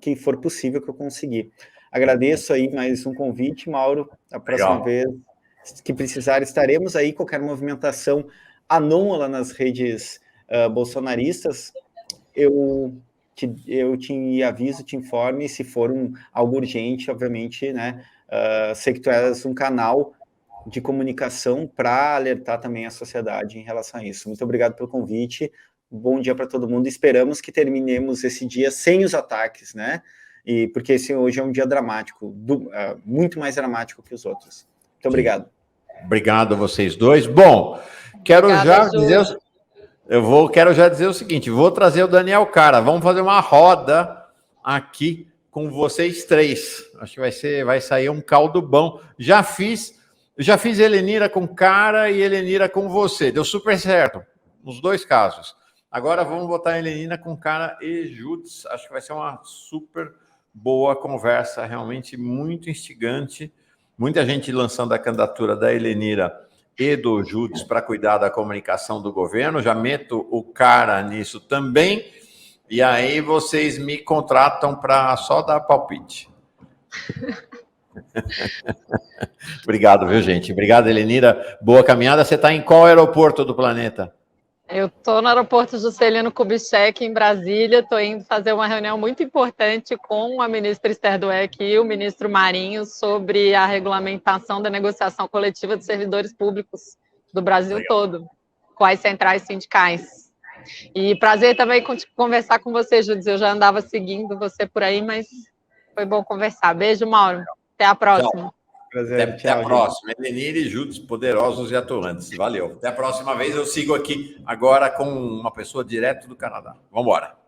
que for possível que eu conseguir. Agradeço aí mais um convite, Mauro. A próxima vez que precisar, estaremos aí. Qualquer movimentação anômala nas redes bolsonaristas, eu te aviso, te informe, se for algo urgente, obviamente, né? Sei que tu és um canal de comunicação para alertar também a sociedade em relação a isso. Muito obrigado pelo convite. Bom dia para todo mundo. Esperamos que terminemos esse dia sem os ataques, né? E porque esse hoje é um dia dramático, muito mais dramático que os outros. Muito obrigado. Obrigado a vocês dois. Bom, quero já dizer o seguinte, vou trazer o Daniel Cara, vamos fazer uma roda aqui com vocês três. Acho que vai sair um caldo bom. Já fiz Helenira com Cara e Helenira com você. Deu super certo, nos dois casos. Agora vamos botar a Helenina com cara e Judes. Acho que vai ser uma super boa conversa, realmente muito instigante. Muita gente lançando a candidatura da Helenira e do Judes para cuidar da comunicação do governo. Já meto o cara nisso também. E aí vocês me contratam para só dar palpite. Obrigado, viu, gente? Obrigado, Helenira. Boa caminhada. Você está em qual aeroporto do planeta? Eu estou no aeroporto Juscelino Kubitschek, em Brasília. Estou indo fazer uma reunião muito importante com a ministra Esther Dweck e o ministro Marinho sobre a regulamentação da negociação coletiva dos servidores públicos do Brasil todo, com as centrais sindicais. E prazer também conversar com você, Judes. Eu já andava seguindo você por aí, mas foi bom conversar. Beijo, Mauro. Até a próxima. Tchau. Prazer, Até a próxima. Helenira e Judes, poderosos e atuantes. Valeu. Até a próxima vez. Eu sigo aqui agora com uma pessoa direto do Canadá. Vamos embora.